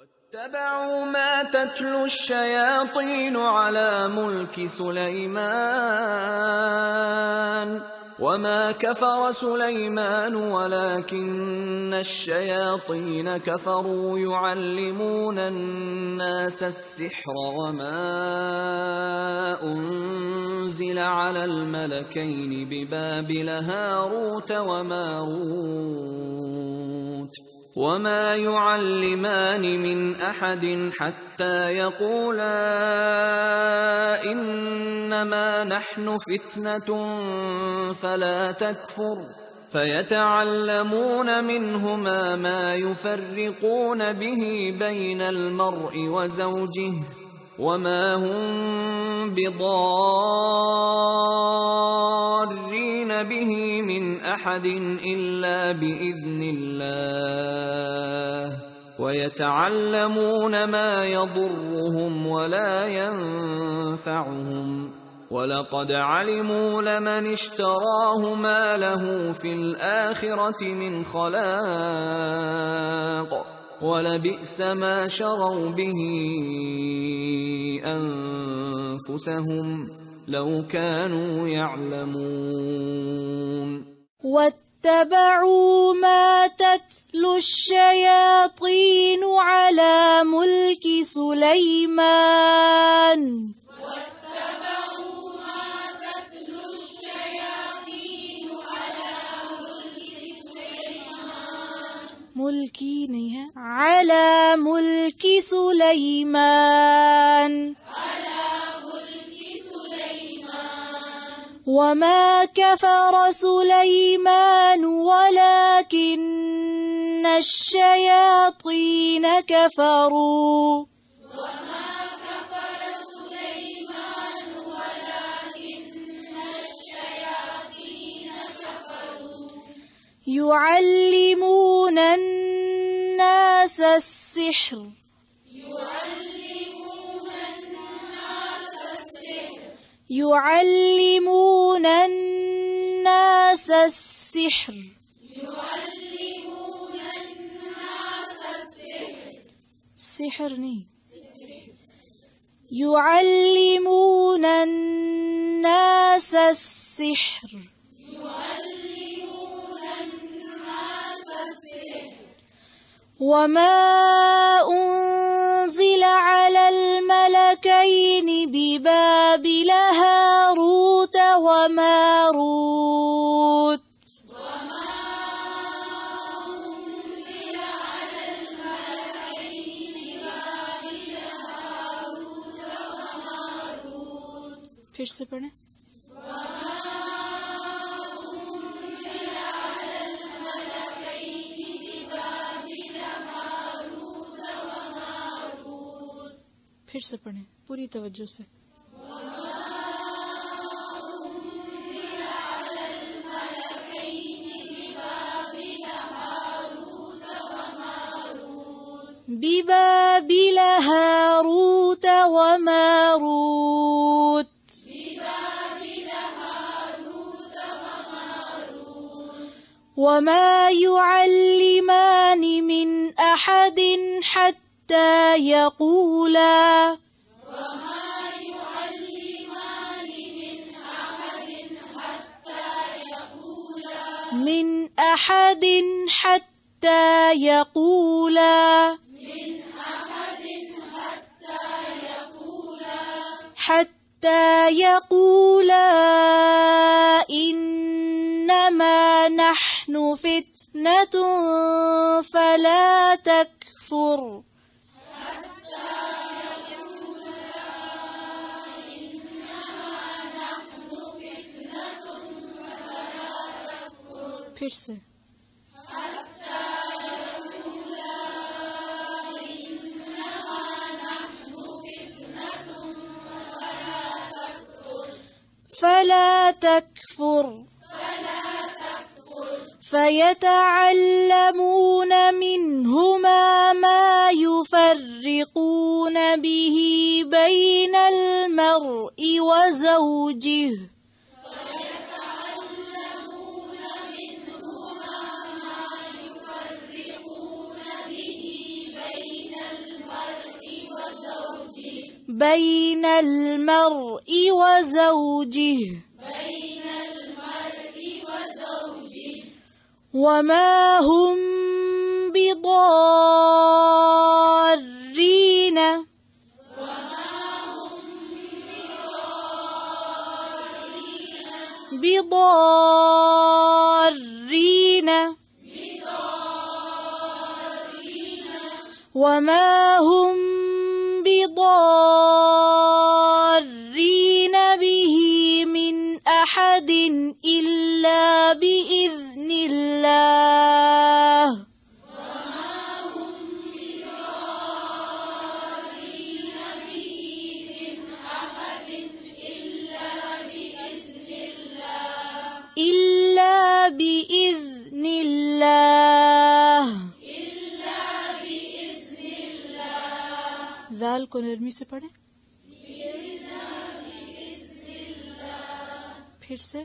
واتبعوا ما تتلو الشياطين على ملك سليمان وما كفر سليمان ولكن الشياطين كفروا يعلمون الناس السحر وما أنزل على الملكين ببابل هاروت وماروت وما يعلمان من أحد حتى يقولا إنما نحن فتنة فلا تكفر فيتعلمون منهما ما يفرقون به بين المرء وزوجه وما هم بضارين به من أحد إلا بإذن الله ويتعلمون ما يضرهم ولا ينفعهم وَلَقَدْ عَلِمُوا لَمَنِ اشْتَرَاهُ مَا لَهُ فِي الْآخِرَةِ مِنْ خَلَاقٍ وَلَبِئْسَ مَا شَرَوْا بِهِ أَنفُسَهُمْ لَوْ كَانُوا يَعْلَمُونَ. وَاتَّبَعُوا مَا تَتْلُو الشَّيَاطِينُ عَلَى مُلْكِ سُلَيْمَانَ ملکی نہیں ہے علی ملک سلیمان وما كفر سليمان ولكن الشياطين كفروا يعلمون الناس السحر يعلمون الناس السحر سحر نہیں يعلمون الناس السحر وما أنزل على الملكين ببابل هاروت وماروت پھر سے پڑھیں. پھر سے پڑھیں پوری توجہ سے. ببابل هاروت وماروت وما يعلمان من أحد حتى يقولا من أحد حتى يقولا إنما نحن فتنة فلا تكفر پھر سے. فلا تكفر فيتعلمون منهما ما يفرقون به بين المرء وزوجه بين المرء وزوجه وما هم بضارين وما هم بضارين به من أحد إلا بإذن الله إلا بإذن الله. ذال کو نرمی سے پڑھیں. پھر سے.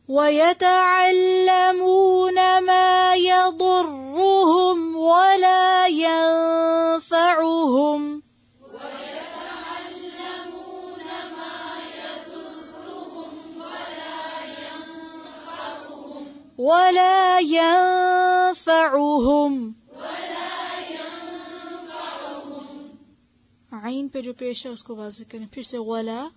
وَيَتَعَلَّمُونَ مَا يَضُرُّهُمْ وَلَا يَنفَعُهُمْ عین پہ جو پیش ہے اس کو واضح کریں. پھر سے ولا.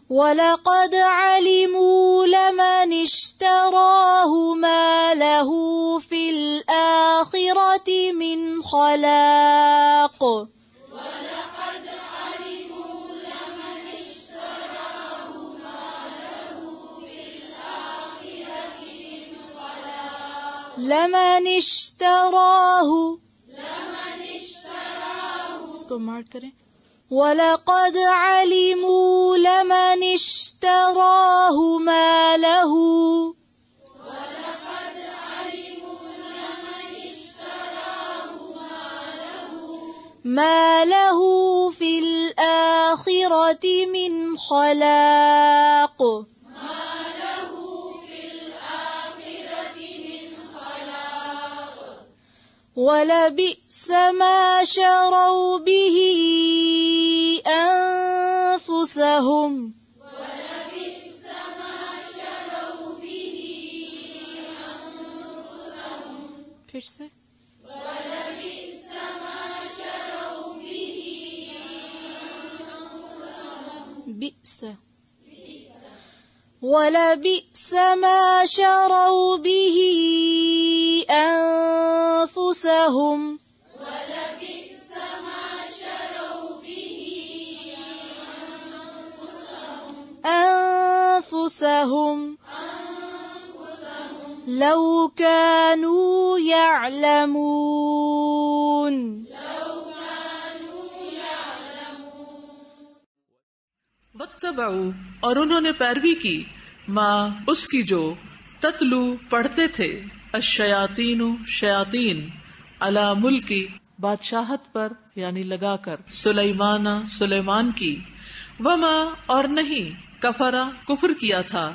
وَلَقَدْ عَلِمُوا لَمَنِ اشْتَرَاهُ مَا لَهُ فِي الْآخِرَةِ مِنْ خَلَاقٍ. لمن اشتراہ اس کو مارک کریں. وَلَقَدْ عَلِمُوا لَمَنِ اشْتَرَاهُ مَا لَهُ فِي الْآخِرَةِ مِنْ خَلَاقٍ. وَلَبِئْسَ مَا شَرَوْا بِهِ أَنفُسَهُمْ. پھر سے. بئس. وَلَبِئْسَ مَا شَرَوْا بِهِ أَنفُسَهُمْ. لَوْ كَانُوا يَعْلَمُونَ. وَاتَّبَعُوا اور انہوں نے پیروی کی ما اس کی جو تتلو پڑھتے تھے الشیاطین شیاطین علی ملکی بادشاہت پر یعنی لگا کر سلیمان کی وما اور نہیں کفرا کفر کیا تھا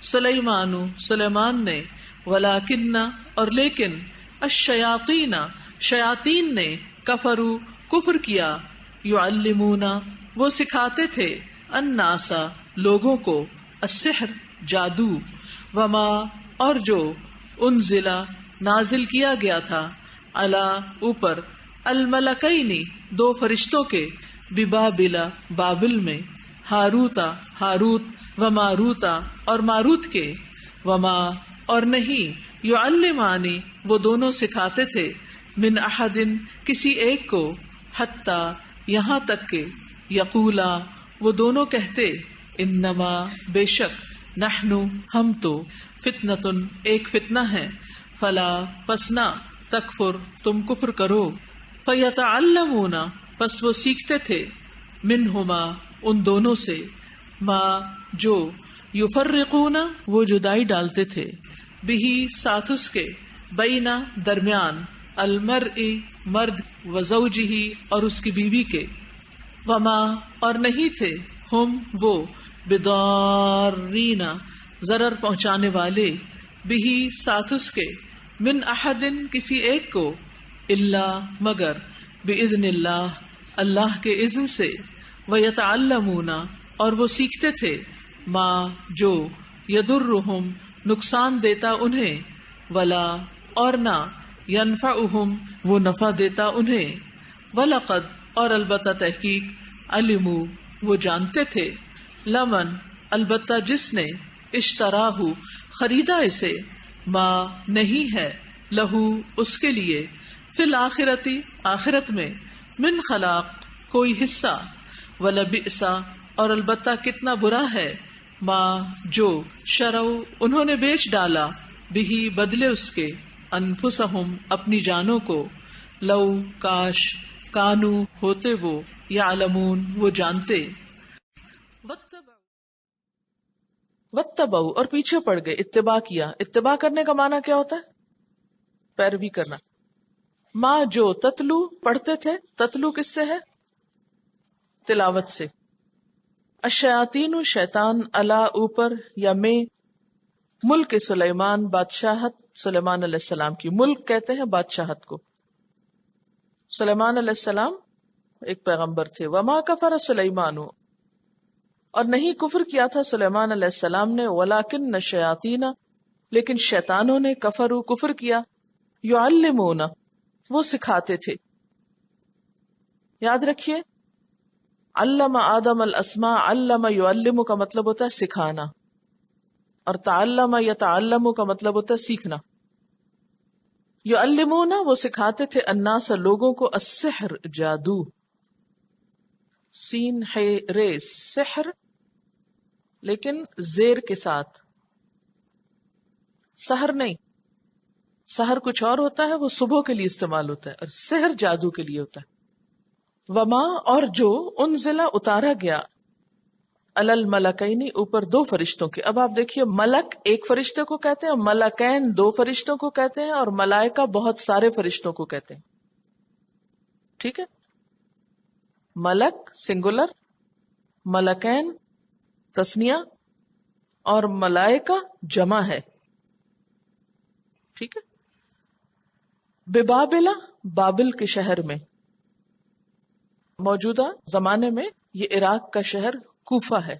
سلیمان نے ولیکن اور لیکن الشیاطین شیاطین نے کفروا کفر کیا یعلمون وہ سکھاتے تھے الناسا لوگوں کو السحر جادو وما اور جو انزلا نازل کیا گیا تھا علی اوپر الملکینی دو فرشتوں کے ببابلا بابل میں ہاروتا ہاروت وماروتا اور ماروت کے وما اور نہیں یعلمانی وہ دونوں سکھاتے تھے من احد کسی ایک کو حتی یہاں تک کہ یقولا وہ دونوں کہتے انما بے شک نحنو ہم تو فتنتن ایک فتنہ ہے فلا پسنا تکفر تم کفر کرو فیتعلمون پس وہ سیکھتے تھے منہما ان دونوں سے ما جو یفرقون وہ جدائی ڈالتے تھے بہی ساتھ اس کے بینا درمیان المرء مرد وزوجہ اور اس کی بیوی کے وما اور نہیں تھے ہم وہ بضارین ضرر پہنچانے والے بہی ساتھ اس کے من احد کسی ایک کو، الا مگر، باذن اللہ اللہ کے اذن سے، ویتعلمون اور وہ سیکھتے تھے، ما جو، یضرہم نقصان دیتا انہیں، ولا اور نہ، ینفعہم وہ نفع دیتا انہیں، ولقد اور البتہ تحقیق، علموا وہ جانتے تھے، لمن البتہ جس نے، اشتراہ خریدا اسے، ما نہیں ہے، لہو اس کے لیے، فی الآخرتی آخرت میں، من خلاق کوئی حصہ، ولبئس اور البتہ کتنا برا ہے، ما جو، شرعوا انہوں نے بیچ ڈالا، بہی بدلے اس کے، انفسہم اپنی جانوں کو، لو کاش، کانو ہوتے وہ، یعلمون وہ جانتے، واتبعوا اور پیچھے پڑ گئے، اتباع کیا۔ اتباع کرنے کا معنی کیا ہوتا ہے؟ پیروی کرنا۔ ما جو، تتلو پڑھتے تھے، تتلو کس سے ہے؟ تلاوت سے۔ الشیاطین شیطان، علی اوپر، یا میں، ملک سلیمان بادشاہت سلیمان علیہ السلام کی، ملک کہتے ہیں بادشاہت کو۔ سلیمان علیہ السلام ایک پیغمبر تھے۔ وما کفر سلیمان اور نہیں کفر کیا تھا سلیمان علیہ السلام نے، ولیکن الشیاطین لیکن شیطانوں نے، کفروا کفر کیا، یعلمون وہ سکھاتے تھے۔ یاد رکھیے علم آدم الاسماء، علم یعلم کا مطلب ہوتا ہے سکھانا، اور تعلم یتعلم کا مطلب ہوتا ہے سیکھنا۔ یعلمون وہ سکھاتے تھے، الناس لوگوں کو، السحر جادو، سین ہے رے سحر لیکن زیر کے ساتھ، سحر نہیں، سحر کچھ اور ہوتا ہے، وہ صبح کے لیے استعمال ہوتا ہے، اور سحر جادو کے لیے ہوتا ہے۔ وما اور جو، انزلہ اتارا گیا، علی الملکین اوپر دو فرشتوں کے۔ اب آپ دیکھیے ملک ایک فرشتے کو کہتے ہیں، ملکین دو فرشتوں کو کہتے ہیں، اور ملائکہ بہت سارے فرشتوں کو کہتے ہیں، ٹھیک ہے؟ ملک سنگولر، ملکین تسنیہ، اور ملائکہ جمع ہے، ٹھیک ہے؟ ببابل بابل کے شہر میں، موجودہ زمانے میں یہ عراق کا شہر کوفہ ہے۔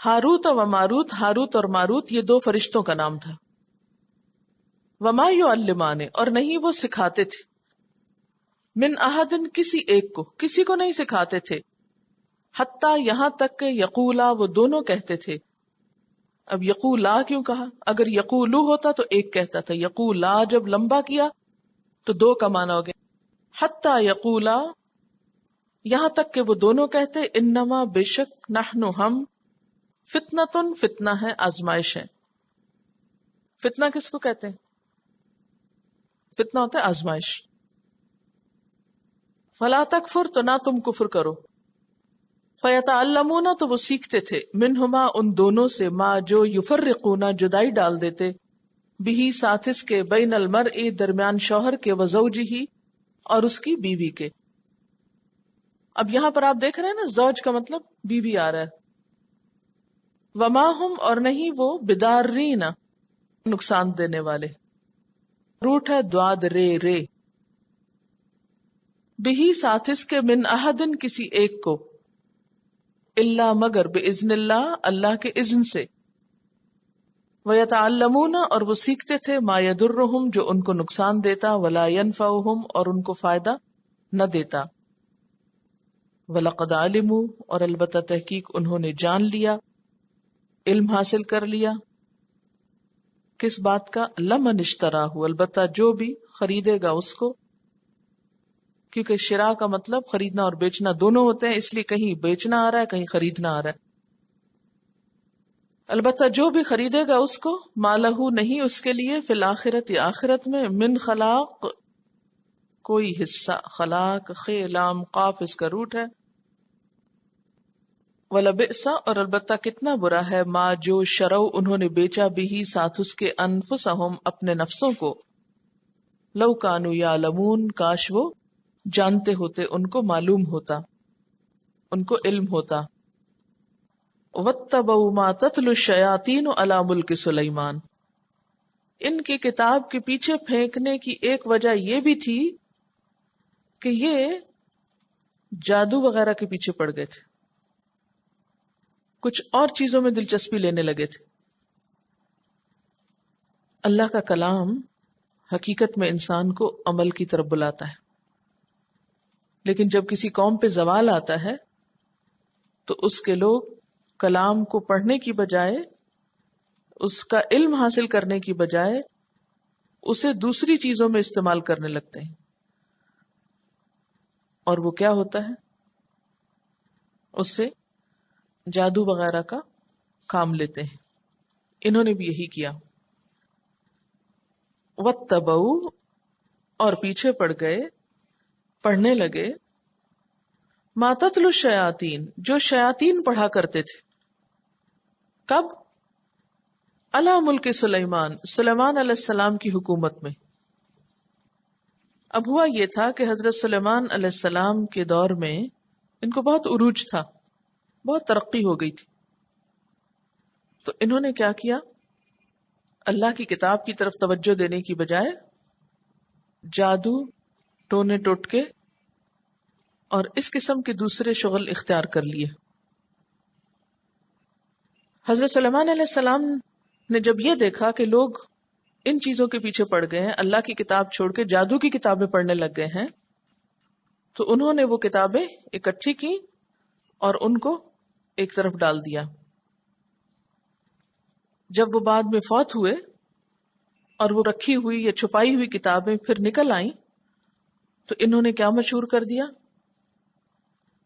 ہاروت و ماروت، ہاروت اور ماروت یہ دو فرشتوں کا نام تھا۔ وما یعلمان اور نہیں وہ سکھاتے تھے، من احد کسی ایک کو، کسی کو نہیں سکھاتے تھے، حتیٰ یہاں تک کہ یقولا وہ دونوں کہتے تھے۔ اب یقولا کیوں کہا؟ اگر یقولو ہوتا تو ایک کہتا تھا، یقولا جب لمبا کیا تو دو کا معنی ہو گیا۔ حتیٰ یقولا یہاں تک کہ وہ دونوں کہتے، انما بے شک نحن ہم، فتنتن فتنہ ہے، آزمائش ہے۔ فتنہ کس کو کہتے ہیں؟ فتنہ ہوتا ہے آزمائش۔ فلا تکفر تو نہ تم کفر کرو، فیتعلمون تو وہ سیکھتے تھے، منہما ان دونوں سے، ما جو، یفرقون جدائی ڈال دیتے، بہی ساتھ اس کے، بین المرء درمیان شوہر کے، وزوجہ اور اس کی بیوی کے۔ اب یہاں پر آپ دیکھ رہے ہیں نا، زوج کا مطلب بیوی آ رہا ہے۔ وما ہم اور نہیں وہ، بدارین نقصان دینے والے، روٹ ہے دواد رے رے، بہی ساتھ اس کے، من احدن کسی ایک کو، الا مگر، باذن اللہ اللہ کے اذن سے، ویتعلمون اور وہ سیکھتے تھے، ما یضرہم جو ان کو نقصان دیتا، ولا ینفعہم اور ان کو فائدہ نہ دیتا، وَلَقَدْ عَلِمُوا اور البتہ تحقیق انہوں نے جان لیا، علم حاصل کر لیا، کس بات کا؟ لَمَنِ اشْتَرَاهُ البتہ جو بھی خریدے گا اس کو، کیونکہ شراء کا مطلب خریدنا اور بیچنا دونوں ہوتے ہیں، اس لیے کہیں بیچنا آ رہا ہے کہیں خریدنا آ رہا ہے۔ البتہ جو بھی خریدے گا اس کو، مالہ نہیں اس کے لیے، فی الآخرت آخرت میں، من خلاق کوئی حصہ، خلاق خے لام قاف اس کا روٹ ہے، وَلَبِئْسَ اور البتہ کتنا برا ہے، ما جو شرعوا انہوں نے بیچا، بھی ساتھ اس کے، انفسہم اپنے نفسوں کو، لو کانوا یعلمون کاش وہ جانتے ہوتے، ان کو معلوم ہوتا، ان کو علم ہوتا۔ وَاتَّبَعُوا مَا تَتْلُو الشَّيَاطِينُ عَلَى مُلْكِ سُلَيْمَانَ ان کی کتاب کے پیچھے پھینکنے کی ایک وجہ یہ بھی تھی کہ یہ جادو وغیرہ کے پیچھے پڑ گئے تھے، کچھ اور چیزوں میں دلچسپی لینے لگے تھے۔ اللہ کا کلام حقیقت میں انسان کو عمل کی طرف بلاتا ہے، لیکن جب کسی قوم پہ زوال آتا ہے تو اس کے لوگ کلام کو پڑھنے کی بجائے، اس کا علم حاصل کرنے کی بجائے اسے دوسری چیزوں میں استعمال کرنے لگتے ہیں، اور وہ کیا ہوتا ہے؟ اس سے جادو وغیرہ کا کام لیتے ہیں۔ انہوں نے بھی یہی کیا۔ وَاتَّبَعُوا، اور پیچھے پڑ گئے، پڑھنے لگے، مَا تَتْلُو الشَّيَاطِينُ، جو شیاطین پڑھا کرتے تھے۔ کب؟ عَلَى مُلْكِ سلیمان، سلیمان علیہ السلام کی حکومت میں۔ اب ہوا یہ تھا کہ حضرت سلیمان علیہ السلام کے دور میں ان کو بہت عروج تھا، بہت ترقی ہو گئی تھی، تو انہوں نے کیا کیا؟ اللہ کی کتاب کی طرف توجہ دینے کی بجائے جادو، ٹونے ٹوٹکے اور اس قسم کے دوسرے شغل اختیار کر لیے۔ حضرت سلیمان علیہ السلام نے جب یہ دیکھا کہ لوگ ان چیزوں کے پیچھے پڑ گئے ہیں، اللہ کی کتاب چھوڑ کے جادو کی کتابیں پڑھنے لگ گئے ہیں، تو انہوں نے وہ کتابیں اکٹھی کی اور ان کو ایک طرف ڈال دیا۔ جب وہ بعد میں فوت ہوئے اور وہ رکھی ہوئی یا چھپائی ہوئی کتابیں پھر نکل آئیں، تو انہوں نے کیا مشہور کر دیا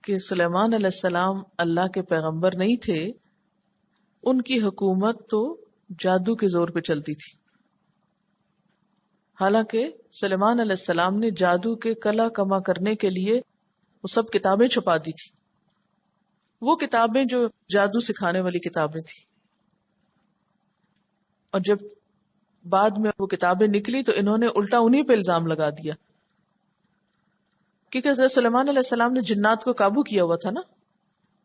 کہ سلیمان علیہ السلام اللہ کے پیغمبر نہیں تھے، ان کی حکومت تو جادو کے زور پہ چلتی تھی۔ حالانکہ سلیمان علیہ السلام نے جادو کے کلا کما کرنے کے لیے وہ سب کتابیں چھپا دی تھی، وہ کتابیں جو جادو سکھانے والی کتابیں تھی، اور جب بعد میں وہ کتابیں نکلی تو انہوں نے الٹا انہی پہ الزام لگا دیا، کیونکہ حضرت سلیمان علیہ السلام نے جنات کو قابو کیا ہوا تھا نا،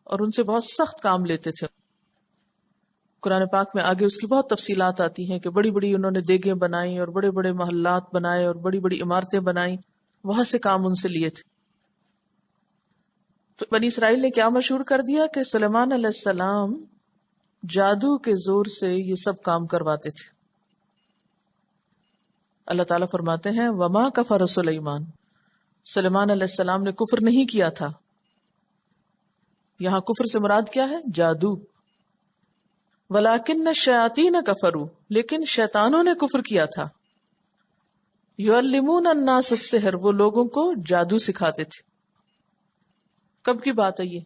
اور ان سے بہت سخت کام لیتے تھے۔ قرآن پاک میں آگے اس کی بہت تفصیلات آتی ہیں کہ بڑی بڑی انہوں نے دیگیں بنائی اور بڑے بڑے محلات بنائے اور بڑی بڑی عمارتیں بنائیں، بہت سے کام ان سے لیے تھے۔ تو بنی اسرائیل نے کیا مشہور کر دیا کہ سلیمان علیہ السلام جادو کے زور سے یہ سب کام کرواتے تھے۔ اللہ تعالیٰ فرماتے ہیں وما کفر سلیمان، سلیمان علیہ السلام نے کفر نہیں کیا تھا۔ یہاں کفر سے مراد کیا ہے؟ جادو۔ ولیکن الشیاطین کفروا، لیکن شیطانوں نے کفر کیا تھا۔ یعلمون الناس السحر، وہ لوگوں کو جادو سکھاتے تھے۔ کب کی بات ہے یہ؟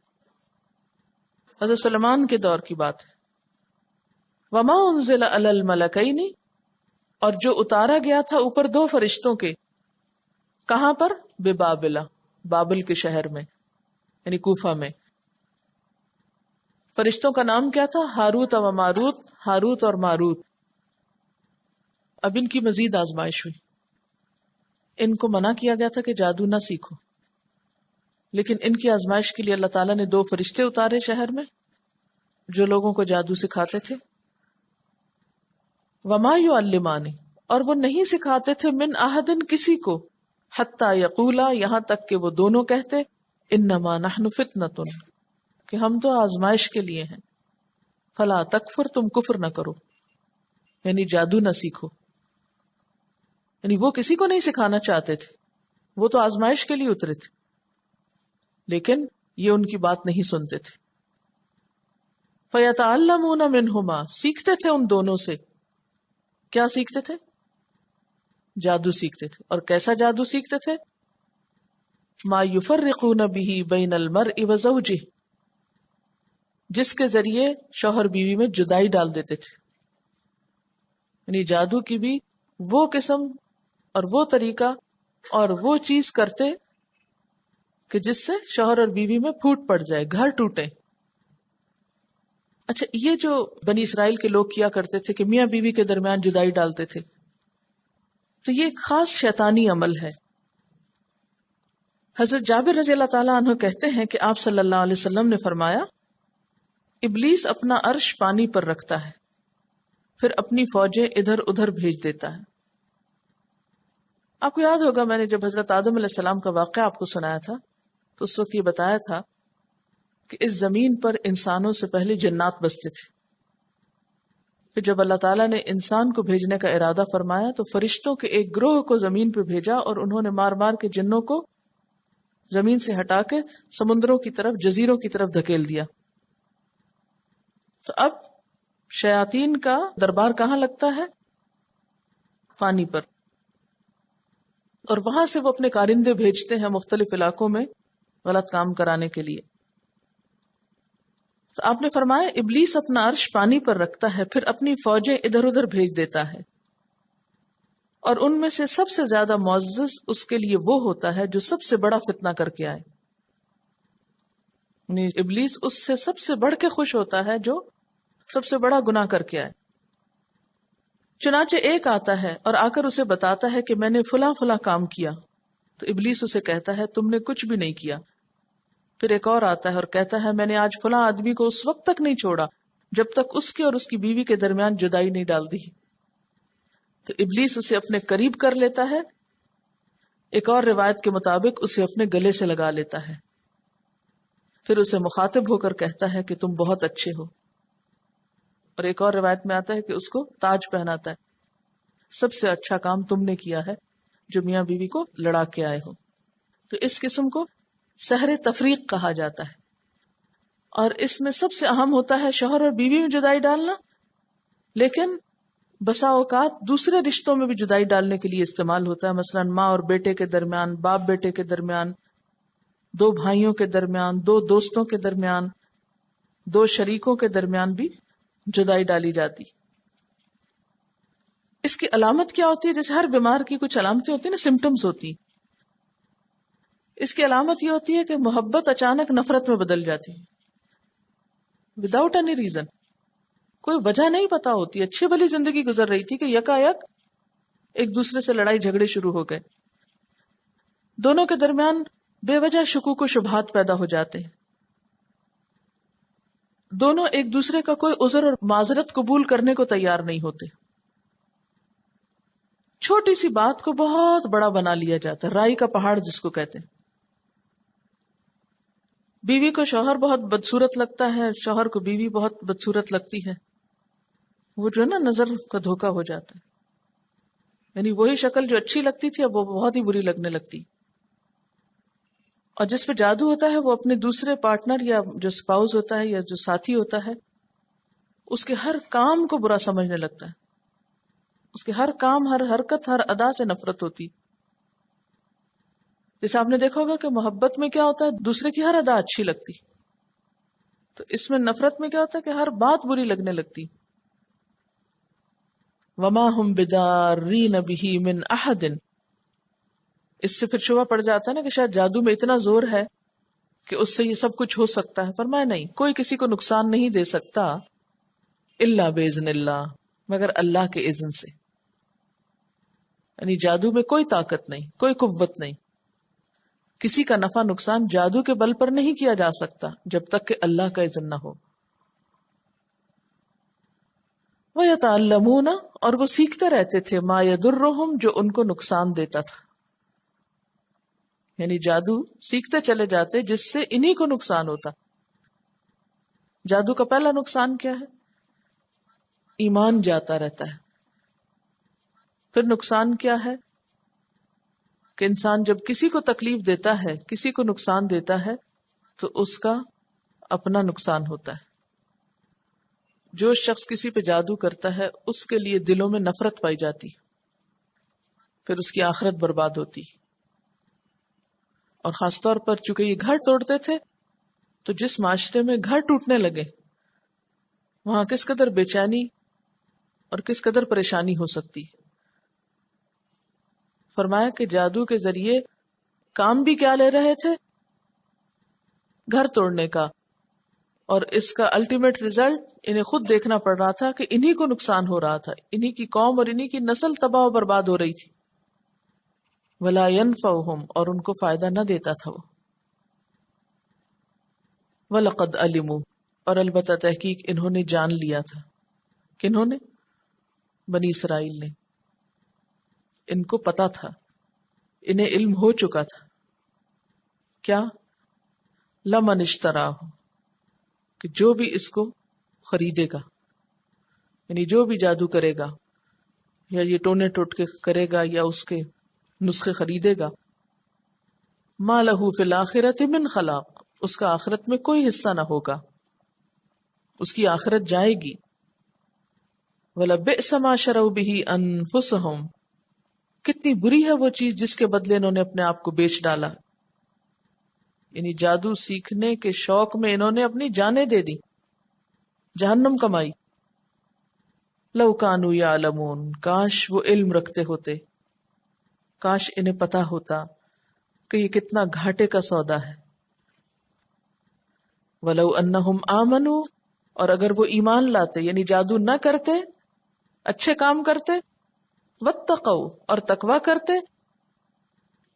حضرت سلیمان کے دور کی بات ہے۔ وما انزل علی الملکین، اور جو اتارا گیا تھا اوپر دو فرشتوں کے، کہاں پر؟ ببابل، بابل کے شہر میں، یعنی کوفہ میں۔ فرشتوں کا نام کیا تھا؟ ہاروت و ماروت، ہاروت اور ماروت۔ اب ان کی مزید آزمائش ہوئی، ان کو منع کیا گیا تھا کہ جادو نہ سیکھو، لیکن ان کی آزمائش کے لیے اللہ تعالیٰ نے دو فرشتے اتارے شہر میں جو لوگوں کو جادو سکھاتے تھے۔ وما یعلمان، اور وہ نہیں سکھاتے تھے من احد، کسی کو، حتی یقولا، یہاں تک کہ وہ دونوں کہتے انما نحن فتنۃ، کہ ہم تو آزمائش کے لیے ہیں، فلا تکفر، تم کفر نہ کرو، یعنی جادو نہ سیکھو۔ یعنی وہ کسی کو نہیں سکھانا چاہتے تھے، وہ تو آزمائش کے لیے اترے تھے، لیکن یہ ان کی بات نہیں سنتے تھے۔ فَيَتَعَلَّمُونَ مِنْهُمَا، سیکھتے تھے ان دونوں سے۔ کیا سیکھتے تھے؟ جادو سیکھتے تھے۔ اور کیسا جادو سیکھتے تھے؟ مَا يُفَرِّقُونَ بِهِ بَيْنَ الْمَرْءِ وَزَوْجِهِ، جس کے ذریعے شوہر بیوی میں جدائی ڈال دیتے تھے۔ یعنی جادو کی بھی وہ قسم اور وہ طریقہ اور وہ چیز کرتے کہ جس سے شوہر اور بیوی میں پھوٹ پڑ جائے، گھر ٹوٹے۔ اچھا، یہ جو بنی اسرائیل کے لوگ کیا کرتے تھے کہ میاں بیوی کے درمیان جدائی ڈالتے تھے، تو یہ ایک خاص شیطانی عمل ہے۔ حضرت جابر رضی اللہ تعالیٰ عنہ کہتے ہیں کہ آپ صلی اللہ علیہ وسلم نے فرمایا، ابلیس اپنا عرش پانی پر رکھتا ہے، پھر اپنی فوجیں ادھر ادھر بھیج دیتا ہے. آپ کو یاد ہوگا میں نے جب حضرت آدم علیہ السلام کا واقعہ آپ کو سنایا تھا تو اس وقت یہ بتایا تھا کہ اس زمین پر انسانوں سے پہلے جنات بستے تھے. پھر جب اللہ تعالیٰ نے انسان کو بھیجنے کا ارادہ فرمایا تو فرشتوں کے ایک گروہ کو زمین پہ بھیجا اور انہوں نے مار مار کے جنوں کو زمین سے ہٹا کے سمندروں کی طرف، جزیروں کی طرف دھکیل دیا. تو اب شیاطین کا دربار کہاں لگتا ہے؟ پانی پر. اور وہاں سے وہ اپنے کارندے بھیجتے ہیں مختلف علاقوں میں غلط کام کرانے کے لیے. تو آپ نے فرمایا ابلیس اپنا عرش پانی پر رکھتا ہے، پھر اپنی فوجیں ادھر ادھر بھیج دیتا ہے، اور ان میں سے سب سے زیادہ معزز اس کے لیے وہ ہوتا ہے جو سب سے بڑا فتنہ کر کے آئے. یعنی ابلیس اس سے سب سے بڑھ کے خوش ہوتا ہے جو سب سے بڑا گناہ کر کے آئے. چنانچہ ایک آتا ہے اور آ کر اسے بتاتا ہے کہ میں نے فلاں فلاں کام کیا، تو ابلیس اسے کہتا ہے تم نے کچھ بھی نہیں کیا. پھر ایک اور آتا ہے اور کہتا ہے میں نے آج فلاں آدمی کو اس وقت تک نہیں چھوڑا جب تک اس کے اور اس کی بیوی کے درمیان جدائی نہیں ڈال دی. تو ابلیس اسے اپنے قریب کر لیتا ہے. ایک اور روایت کے مطابق اسے اپنے گلے سے لگا لیتا ہے، پھر اسے مخاطب ہو کر کہتا ہے کہ تم بہت اچھے ہو. اور ایک اور روایت میں آتا ہے کہ اس کو تاج پہناتا ہے، سب سے اچھا کام تم نے کیا ہے جو میاں بیوی کو لڑا کے آئے ہو. تو اس قسم کو سحر تفریق کہا جاتا ہے، اور اس میں سب سے اہم ہوتا ہے شوہر اور بیوی میں جدائی ڈالنا، لیکن بسا اوقات دوسرے رشتوں میں بھی جدائی ڈالنے کے لیے استعمال ہوتا ہے. مثلا ماں اور بیٹے کے درمیان، باپ بیٹے کے درمیان، دو بھائیوں کے درمیان، دو دوستوں کے درمیان، دو شریکوں کے درمیان بھی جدائی ڈالی جاتی. اس کی علامت کیا ہوتی ہے؟ جیسے ہر بیمار کی کچھ علامتیں ہوتی ہیں نا، سمٹمز ہوتی ہیں. اس کی علامت یہ ہوتی ہے کہ محبت اچانک نفرت میں بدل جاتی ہے وداؤٹ اینی ریزن. کوئی وجہ نہیں پتا ہوتی، اچھی بھلی زندگی گزر رہی تھی کہ یکا یک ایک دوسرے سے لڑائی جھگڑے شروع ہو گئے. دونوں کے درمیان بے وجہ شکوک و شبہات پیدا ہو جاتے ہیں. دونوں ایک دوسرے کا کوئی عذر اور معذرت قبول کرنے کو تیار نہیں ہوتے. چھوٹی سی بات کو بہت بڑا بنا لیا جاتا ہے، رائی کا پہاڑ جس کو کہتے ہیں. بیوی کو شوہر بہت بدصورت لگتا ہے، شوہر کو بیوی بہت بدصورت لگتی ہے. وہ جو ہے نا نظر کا دھوکا ہو جاتا ہے. یعنی وہی شکل جو اچھی لگتی تھی اب وہ بہت ہی بری لگنے لگتی. اور جس پہ جادو ہوتا ہے وہ اپنے دوسرے پارٹنر یا جو اسپاؤس ہوتا ہے یا جو ساتھی ہوتا ہے اس کے ہر کام کو برا سمجھنے لگتا ہے. اس کے ہر کام، ہر حرکت، ہر ادا سے نفرت ہوتی. جیسے آپ نے دیکھا ہوگا کہ محبت میں کیا ہوتا ہے، دوسرے کی ہر ادا اچھی لگتی، تو اس میں نفرت میں کیا ہوتا ہے کہ ہر بات بری لگنے لگتی. وما ہم بدارین بہ من احد. اس سے پھر شبہ پڑ جاتا ہے نا کہ شاید جادو میں اتنا زور ہے کہ اس سے یہ سب کچھ ہو سکتا ہے. فرمایا نہیں، کوئی کسی کو نقصان نہیں دے سکتا الا باذن اللہ، مگر اللہ کے اذن سے. یعنی جادو میں کوئی طاقت نہیں، کوئی قوت نہیں. کسی کا نفع نقصان جادو کے بل پر نہیں کیا جا سکتا جب تک کہ اللہ کا اذن نہ ہو. وَيَتَعَلَّمُونَ، اور وہ سیکھتے رہتے تھے، مَا يَضُرُّهُمْ، جو ان کو نقصان دیتا تھا. یعنی جادو سیکھتے چلے جاتے جس سے انہی کو نقصان ہوتا. جادو کا پہلا نقصان کیا ہے؟ ایمان جاتا رہتا ہے. پھر نقصان کیا ہے کہ انسان جب کسی کو تکلیف دیتا ہے، کسی کو نقصان دیتا ہے تو اس کا اپنا نقصان ہوتا ہے. جو شخص کسی پہ جادو کرتا ہے اس کے لیے دلوں میں نفرت پائی جاتی، پھر اس کی آخرت برباد ہوتی. اور خاص طور پر چونکہ یہ گھر توڑتے تھے تو جس معاشرے میں گھر ٹوٹنے لگے وہاں کس قدر بے چینی اور کس قدر پریشانی ہو سکتی. فرمایا کہ جادو کے ذریعے کام بھی کیا لے رہے تھے؟ گھر توڑنے کا. اور اس کا الٹیمیٹ ریزلٹ انہیں خود دیکھنا پڑ رہا تھا کہ انہی کو نقصان ہو رہا تھا، انہی کی قوم اور انہی کی نسل تباہ و برباد ہو رہی تھی. وَلَا يَنْفَعُهُمْ، اور ان کو فائدہ نہ دیتا تھا وہ. وَلَقَدْ عَلِمُوا، اور البتہ تحقیق انہوں نے جان لیا تھا. کنہوں نے؟ بنی اسرائیل نے. ان کو پتا تھا، انہیں علم ہو چکا تھا. کیا؟ لمن اشتراہ، کہ جو بھی اس کو خریدے گا، یعنی جو بھی جادو کرے گا یا یہ ٹونے ٹوٹ کے کرے گا یا اس کے نسخے خریدے گا، ما لہ فی الآخرۃ من خلاق، اس کا آخرت میں کوئی حصہ نہ ہوگا، اس کی آخرت جائے گی. وَلَبِئْسَ مَا شَرَوْا بِهِ أَنفُسَهُمْ، کتنی بری ہے وہ چیز جس کے بدلے انہوں نے اپنے آپ کو بیچ ڈالا. یعنی جادو سیکھنے کے شوق میں انہوں نے اپنی جانیں دے دی، جہنم کمائی. لَوْ كَانُوا يَعْلَمُونَ، کاش وہ علم رکھتے ہوتے، کاش انہیں پتا ہوتا کہ یہ کتنا گھاٹے کا سودا ہے. وَلَوْ أَنَّهُمْ آمَنُوا، اور اگر وہ ایمان لاتے، یعنی جادو نہ کرتے، اچھے کام کرتے، واتقوا، اور تقوی کرتے،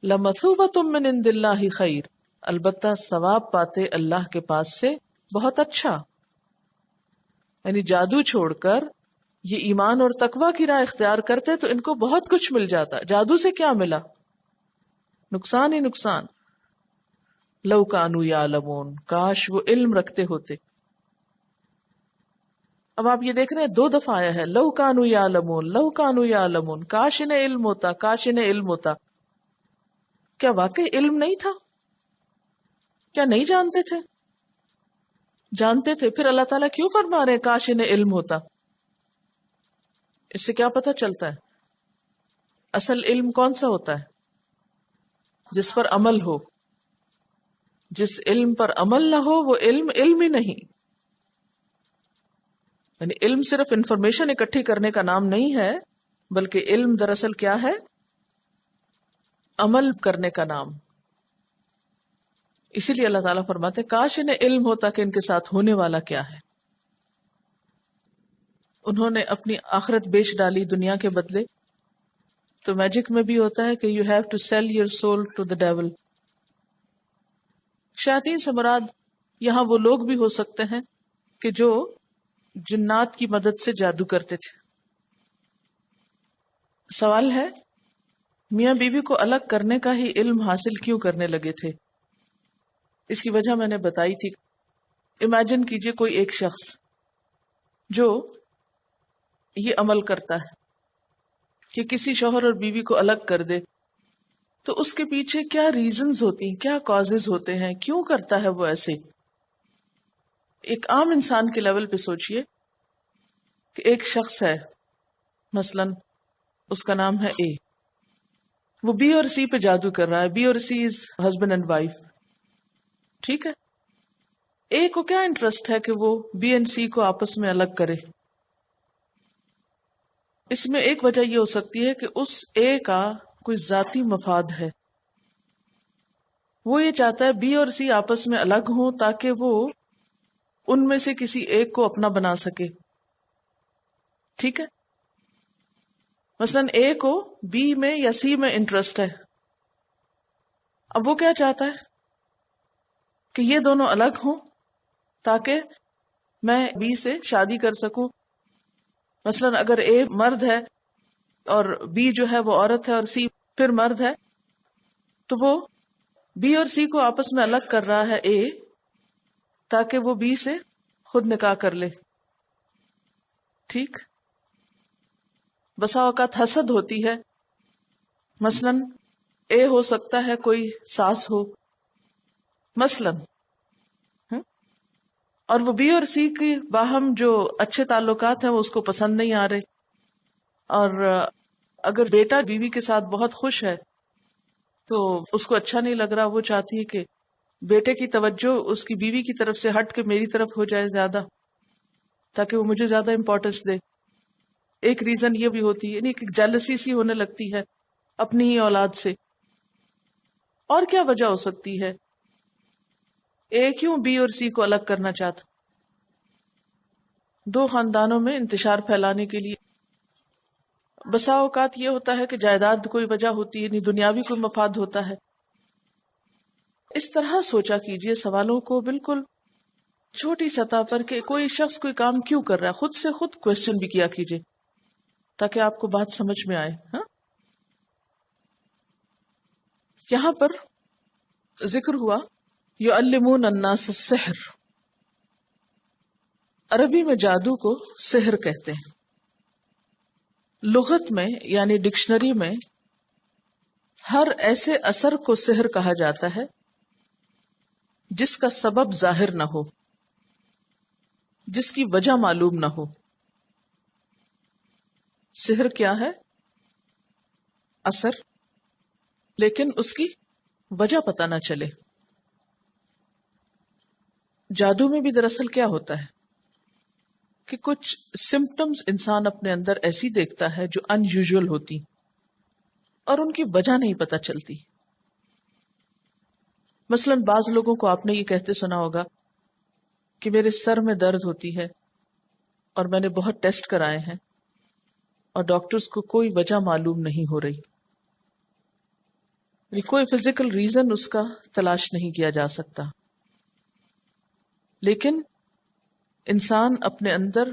لَمَثُوبَةٌ مِّنْ عِندِ اللَّهِ خَيْرٌ، البتہ ثواب پاتے اللہ کے پاس سے بہت اچھا. یعنی جادو چھوڑ کر یہ ایمان اور تقوی کی راہ اختیار کرتے تو ان کو بہت کچھ مل جاتا. جادو سے کیا ملا؟ نقصان ہی نقصان. لَوْ كَانُوا يَعْلَمُونَ، کاش وہ علم رکھتے ہوتے. اب آپ یہ دیکھ رہے ہیں 2 دفعہ آیا ہے لَوْ كَانُوا يَعْلَمُونَ، لَوْ كَانُوا يَعْلَمُونَ، کاش انہیں علم ہوتا، کاش انہیں علم ہوتا. کیا واقعی علم نہیں تھا؟ کیا نہیں جانتے تھے؟ جانتے تھے. پھر اللہ تعالیٰ کیوں فرما رہے ہیں کاش انہیں علم ہوتا؟ اس سے کیا پتہ چلتا ہے؟ اصل علم کون سا ہوتا ہے؟ جس پر عمل ہو. جس علم پر عمل نہ ہو وہ علم علم ہی نہیں. یعنی علم صرف انفارمیشن اکٹھی کرنے کا نام نہیں ہے، بلکہ علم دراصل کیا ہے؟ عمل کرنے کا نام. اسی لیے اللہ تعالیٰ فرماتے ہیں کاش انہیں علم ہوتا کہ ان کے ساتھ ہونے والا کیا ہے. انہوں نے اپنی آخرت بیچ ڈالی دنیا کے بدلے. تو میجک میں بھی ہوتا ہے کہ you have to sell your soul to the devil. شیاطین سے مراد یہاں وہ لوگ بھی ہو سکتے ہیں کہ جو جنات کی مدد سے جادو کرتے تھے. سوال ہے میاں بیوی کو الگ کرنے کا ہی علم حاصل کیوں کرنے لگے تھے؟ اس کی وجہ میں نے بتائی تھی. امیجن کیجئے کوئی ایک شخص جو یہ عمل کرتا ہے کہ کسی شوہر اور بیوی کو الگ کر دے، تو اس کے پیچھے کیا ریزنز ہوتی ہیں، کیا کازز ہوتے ہیں، کیوں کرتا ہے وہ ایسے. ایک عام انسان کے لیول پہ سوچئے کہ ایک شخص ہے، مثلا اس کا نام ہے اے، وہ بی اور سی پہ جادو کر رہا ہے. بی اور سی از ہسبینڈ اینڈ وائف، ٹھیک ہے. اے کو کیا انٹرسٹ ہے کہ وہ بی اینڈ سی کو آپس میں الگ کرے؟ اس میں ایک وجہ یہ ہو سکتی ہے کہ اس اے کا کوئی ذاتی مفاد ہے. وہ یہ چاہتا ہے بی اور سی آپس میں الگ ہوں تاکہ وہ ان میں سے کسی ایک کو اپنا بنا سکے، ٹھیک ہے. مثلا اے کو بی میں یا سی میں انٹرسٹ ہے. اب وہ کیا چاہتا ہے کہ یہ دونوں الگ ہوں تاکہ میں بی سے شادی کر سکوں. مثلا اگر اے مرد ہے اور بی جو ہے وہ عورت ہے اور سی پھر مرد ہے، تو وہ بی اور سی کو آپس میں الگ کر رہا ہے اے، تاکہ وہ بی سے خود نکاح کر لے، ٹھیک. بسا اوقات حسد ہوتی ہے. مثلا اے ہو سکتا ہے کوئی ساس ہو مثلا، اور وہ بی اور سی کی باہم جو اچھے تعلقات ہیں وہ اس کو پسند نہیں آ رہے. اور اگر بیٹا بیوی کے ساتھ بہت خوش ہے تو اس کو اچھا نہیں لگ رہا، وہ چاہتی ہے کہ بیٹے کی توجہ اس کی بیوی کی طرف سے ہٹ کے میری طرف ہو جائے زیادہ، تاکہ وہ مجھے زیادہ امپورٹنس دے. ایک ریزن یہ بھی ہوتی ہے، یعنی ایک جیلسی سی ہونے لگتی ہے اپنی ہی اولاد سے. اور کیا وجہ ہو سکتی ہے؟ اے کیوں بی اور سی کو الگ کرنا چاہتا؟ 2 خاندانوں میں انتشار پھیلانے کے لیے. بسا اوقات یہ ہوتا ہے کہ جائیداد کوئی وجہ ہوتی ہے، یعنی دنیاوی کوئی مفاد ہوتا ہے. اس طرح سوچا کیجئے سوالوں کو بالکل چھوٹی سطح پر کہ کوئی شخص کوئی کام کیوں کر رہا ہے، خود سے خود کوشچن بھی کیا کیجئے. تاکہ آپ کو بات سمجھ میں آئے. ہاں، یہاں پر ذکر ہوا یعلمون الناس السحر. عربی میں جادو کو سحر کہتے ہیں. لغت میں یعنی ڈکشنری میں ہر ایسے اثر کو سحر کہا جاتا ہے جس کا سبب ظاہر نہ ہو، جس کی وجہ معلوم نہ ہو. سحر کیا ہے؟ اثر، لیکن اس کی وجہ پتہ نہ چلے. جادو میں بھی دراصل کیا ہوتا ہے کہ کچھ سمپٹمز انسان اپنے اندر ایسی دیکھتا ہے جو ان یوزول ہوتی اور ان کی وجہ نہیں پتہ چلتی. مثلا بعض لوگوں کو آپ نے یہ کہتے سنا ہوگا کہ میرے سر میں درد ہوتی ہے اور میں نے بہت ٹیسٹ کرائے ہیں اور ڈاکٹرز کو کوئی وجہ معلوم نہیں ہو رہی، کوئی فزیکل ریزن اس کا تلاش نہیں کیا جا سکتا. لیکن انسان اپنے اندر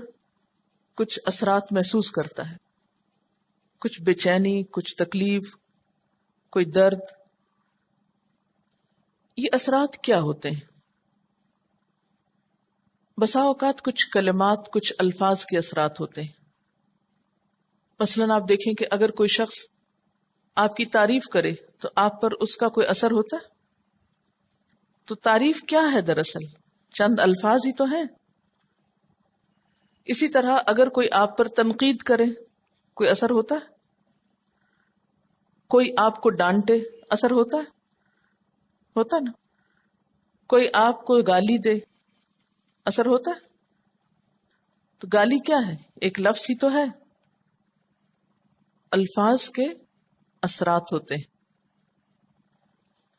کچھ اثرات محسوس کرتا ہے، کچھ بے چینی، کچھ تکلیف، کوئی درد. یہ اثرات کیا ہوتے ہیں؟ بسا اوقات کچھ کلمات، کچھ الفاظ کے اثرات ہوتے ہیں. مثلا آپ دیکھیں کہ اگر کوئی شخص آپ کی تعریف کرے تو آپ پر اس کا کوئی اثر ہوتا ہے؟ تو تعریف کیا ہے دراصل؟ چند الفاظ ہی تو ہیں. اسی طرح اگر کوئی آپ پر تنقید کرے کوئی اثر ہوتا ہے؟ کوئی آپ کو ڈانٹے اثر ہوتا ہے؟ ہوتا نا. کوئی آپ کو گالی دے اثر ہوتا ہے؟ تو گالی کیا ہے؟ ایک لفظ ہی تو ہے. الفاظ کے اثرات ہوتے ہیں.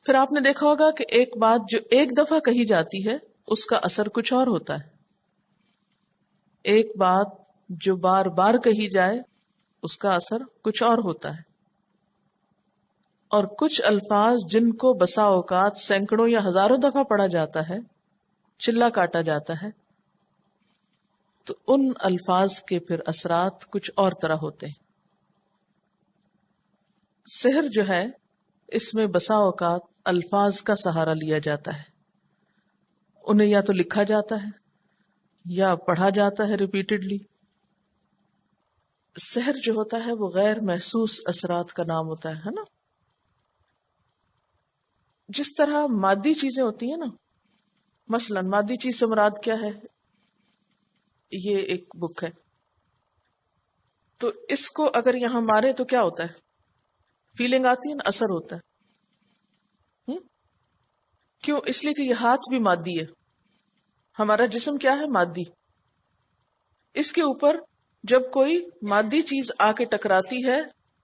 پھر آپ نے دیکھا ہوگا کہ ایک بات جو ایک دفعہ کہی جاتی ہے اس کا اثر کچھ اور ہوتا ہے. ایک بات جو بار بار کہی جائے اس کا اثر کچھ اور ہوتا ہے. اور کچھ الفاظ جن کو بسا اوقات سینکڑوں یا ہزاروں دفعہ پڑھا جاتا ہے، چلا کاٹا جاتا ہے، تو ان الفاظ کے پھر اثرات کچھ اور طرح ہوتے ہیں. سحر جو ہے اس میں بسا اوقات الفاظ کا سہارا لیا جاتا ہے. انہیں یا تو لکھا جاتا ہے یا پڑھا جاتا ہے ریپیٹڈلی. سحر جو ہوتا ہے وہ غیر محسوس اثرات کا نام ہوتا ہے نا. جس طرح مادی چیزیں ہوتی ہیں نا، مثلا مادی چیز سے مراد کیا ہے؟ یہ ایک بک ہے، تو اس کو اگر یہاں مارے تو کیا ہوتا ہے؟ فیلنگ آتی ہے نا، اثر ہوتا ہے. کیوں؟ اس لیے کہ یہ ہاتھ بھی مادی ہے. ہمارا جسم کیا ہے؟ مادی. اس کے اوپر جب کوئی مادی چیز آ کے ٹکراتی ہے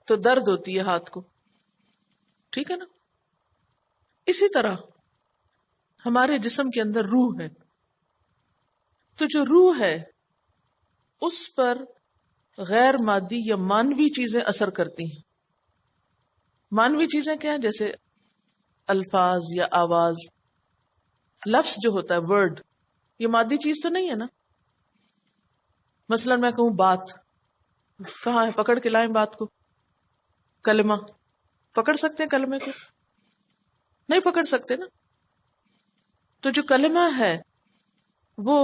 تو درد ہوتی ہے ہاتھ کو. ٹھیک ہے نا. اسی طرح ہمارے جسم کے اندر روح ہے، تو جو روح ہے اس پر غیر مادی یا مانوی چیزیں اثر کرتی ہیں. مانوی چیزیں کیا ہیں؟ جیسے الفاظ یا آواز. لفظ جو ہوتا ہے، ورڈ، یہ مادی چیز تو نہیں ہے نا. مثلا میں کہوں بات، کہاں ہے؟ پکڑ کے لائیں بات کو. کلمہ، پکڑ سکتے ہیں کلمے کو؟ نہیں پکڑ سکتے نا. تو جو کلمہ ہے وہ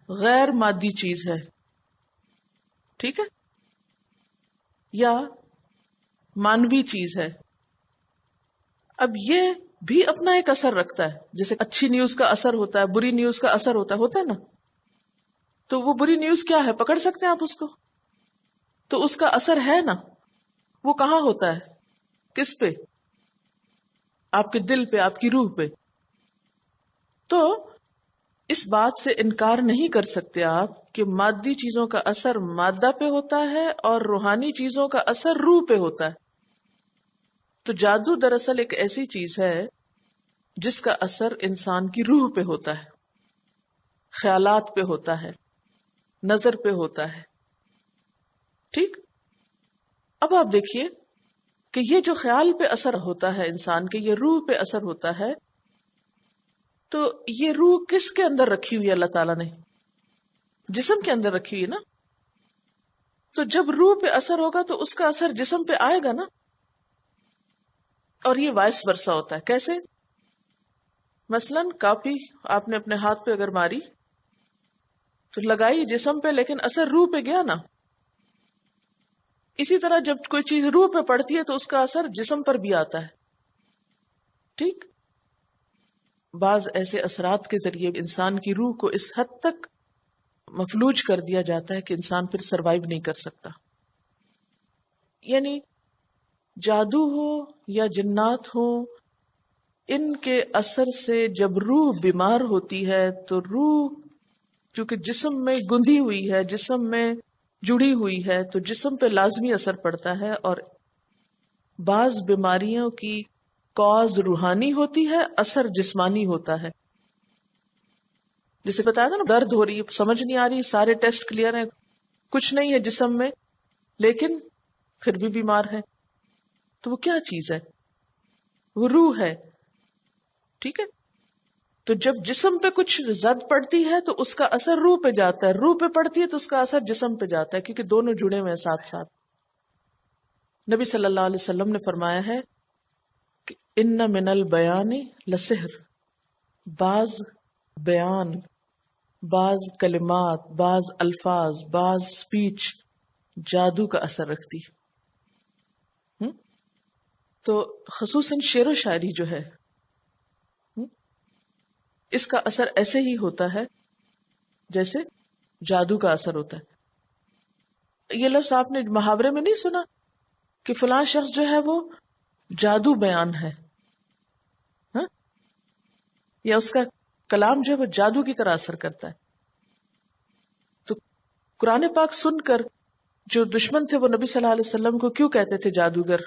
غیر مادی چیز ہے. ٹھیک ہے؟ یا مانوی چیز ہے. اب یہ بھی اپنا ایک اثر رکھتا ہے. جیسے اچھی نیوز کا اثر ہوتا ہے، بری نیوز کا اثر ہوتا ہے نا. تو وہ بری نیوز کیا ہے؟ پکڑ سکتے ہیں آپ اس کو؟ تو اس کا اثر ہے نا. وہ کہاں ہوتا ہے؟ کس پہ؟ آپ کے دل پہ، آپ کی روح پہ. تو اس بات سے انکار نہیں کر سکتے آپ کہ مادی چیزوں کا اثر مادہ پہ ہوتا ہے اور روحانی چیزوں کا اثر روح پہ ہوتا ہے. تو جادو دراصل ایک ایسی چیز ہے جس کا اثر انسان کی روح پہ ہوتا ہے، خیالات پہ ہوتا ہے، نظر پہ ہوتا ہے. ٹھیک. اب آپ دیکھیے کہ یہ جو خیال پہ اثر ہوتا ہے انسان کے، یہ روح پہ اثر ہوتا ہے. تو یہ روح کس کے اندر رکھی ہوئی ہے؟ اللہ تعالیٰ نے جسم کے اندر رکھی ہوئی ہے نا. تو جب روح پہ اثر ہوگا تو اس کا اثر جسم پہ آئے گا نا. اور یہ وائس ورثہ ہوتا ہے. کیسے؟ مثلاً کاپی آپ نے اپنے ہاتھ پہ اگر ماری تو لگائی جسم پہ لیکن اثر روح پہ گیا نا. اسی طرح جب کوئی چیز روح پہ پڑتی ہے تو اس کا اثر جسم پر بھی آتا ہے. ٹھیک. بعض ایسے اثرات کے ذریعے انسان کی روح کو اس حد تک مفلوج کر دیا جاتا ہے کہ انسان پھر سروائیو نہیں کر سکتا. یعنی جادو ہو یا جنات ہو، ان کے اثر سے جب روح بیمار ہوتی ہے تو روح کیونکہ جسم میں گندھی ہوئی ہے، جسم میں جڑی ہوئی ہے، تو جسم پہ لازمی اثر پڑتا ہے. اور بعض بیماریوں کی کاز روحانی ہوتی ہے، اثر جسمانی ہوتا ہے. جسے بتایا تھا نا درد ہو رہی ہے، سمجھ نہیں آ رہی، سارے ٹیسٹ کلیئر ہیں، کچھ نہیں ہے جسم میں، لیکن پھر بھی بیمار ہے. تو وہ کیا چیز ہے؟ وہ روح ہے. ٹھیک ہے. تو جب جسم پہ کچھ زد پڑتی ہے تو اس کا اثر روح پہ جاتا ہے، روح پہ پڑتی ہے تو اس کا اثر جسم پہ جاتا ہے، کیونکہ دونوں جڑے ہوئے ہیں ساتھ ساتھ. نبی صلی اللہ علیہ وسلم نے فرمایا ہے کہ ان من البیان لسحر، بعض بیان، بعض کلمات، بعض الفاظ، بعض سپیچ جادو کا اثر رکھتی. تو خصوصاً شعر و شاعری جو ہے اس کا اثر ایسے ہی ہوتا ہے جیسے جادو کا اثر ہوتا ہے. یہ لفظ آپ نے محاورے میں نہیں سنا کہ فلاں شخص جو ہے وہ جادو بیان ہے، ہاں؟ یا اس کا کلام جو ہے وہ جادو کی طرح اثر کرتا ہے. تو قرآن پاک سن کر جو دشمن تھے وہ نبی صلی اللہ علیہ وسلم کو کیوں کہتے تھے جادوگر؟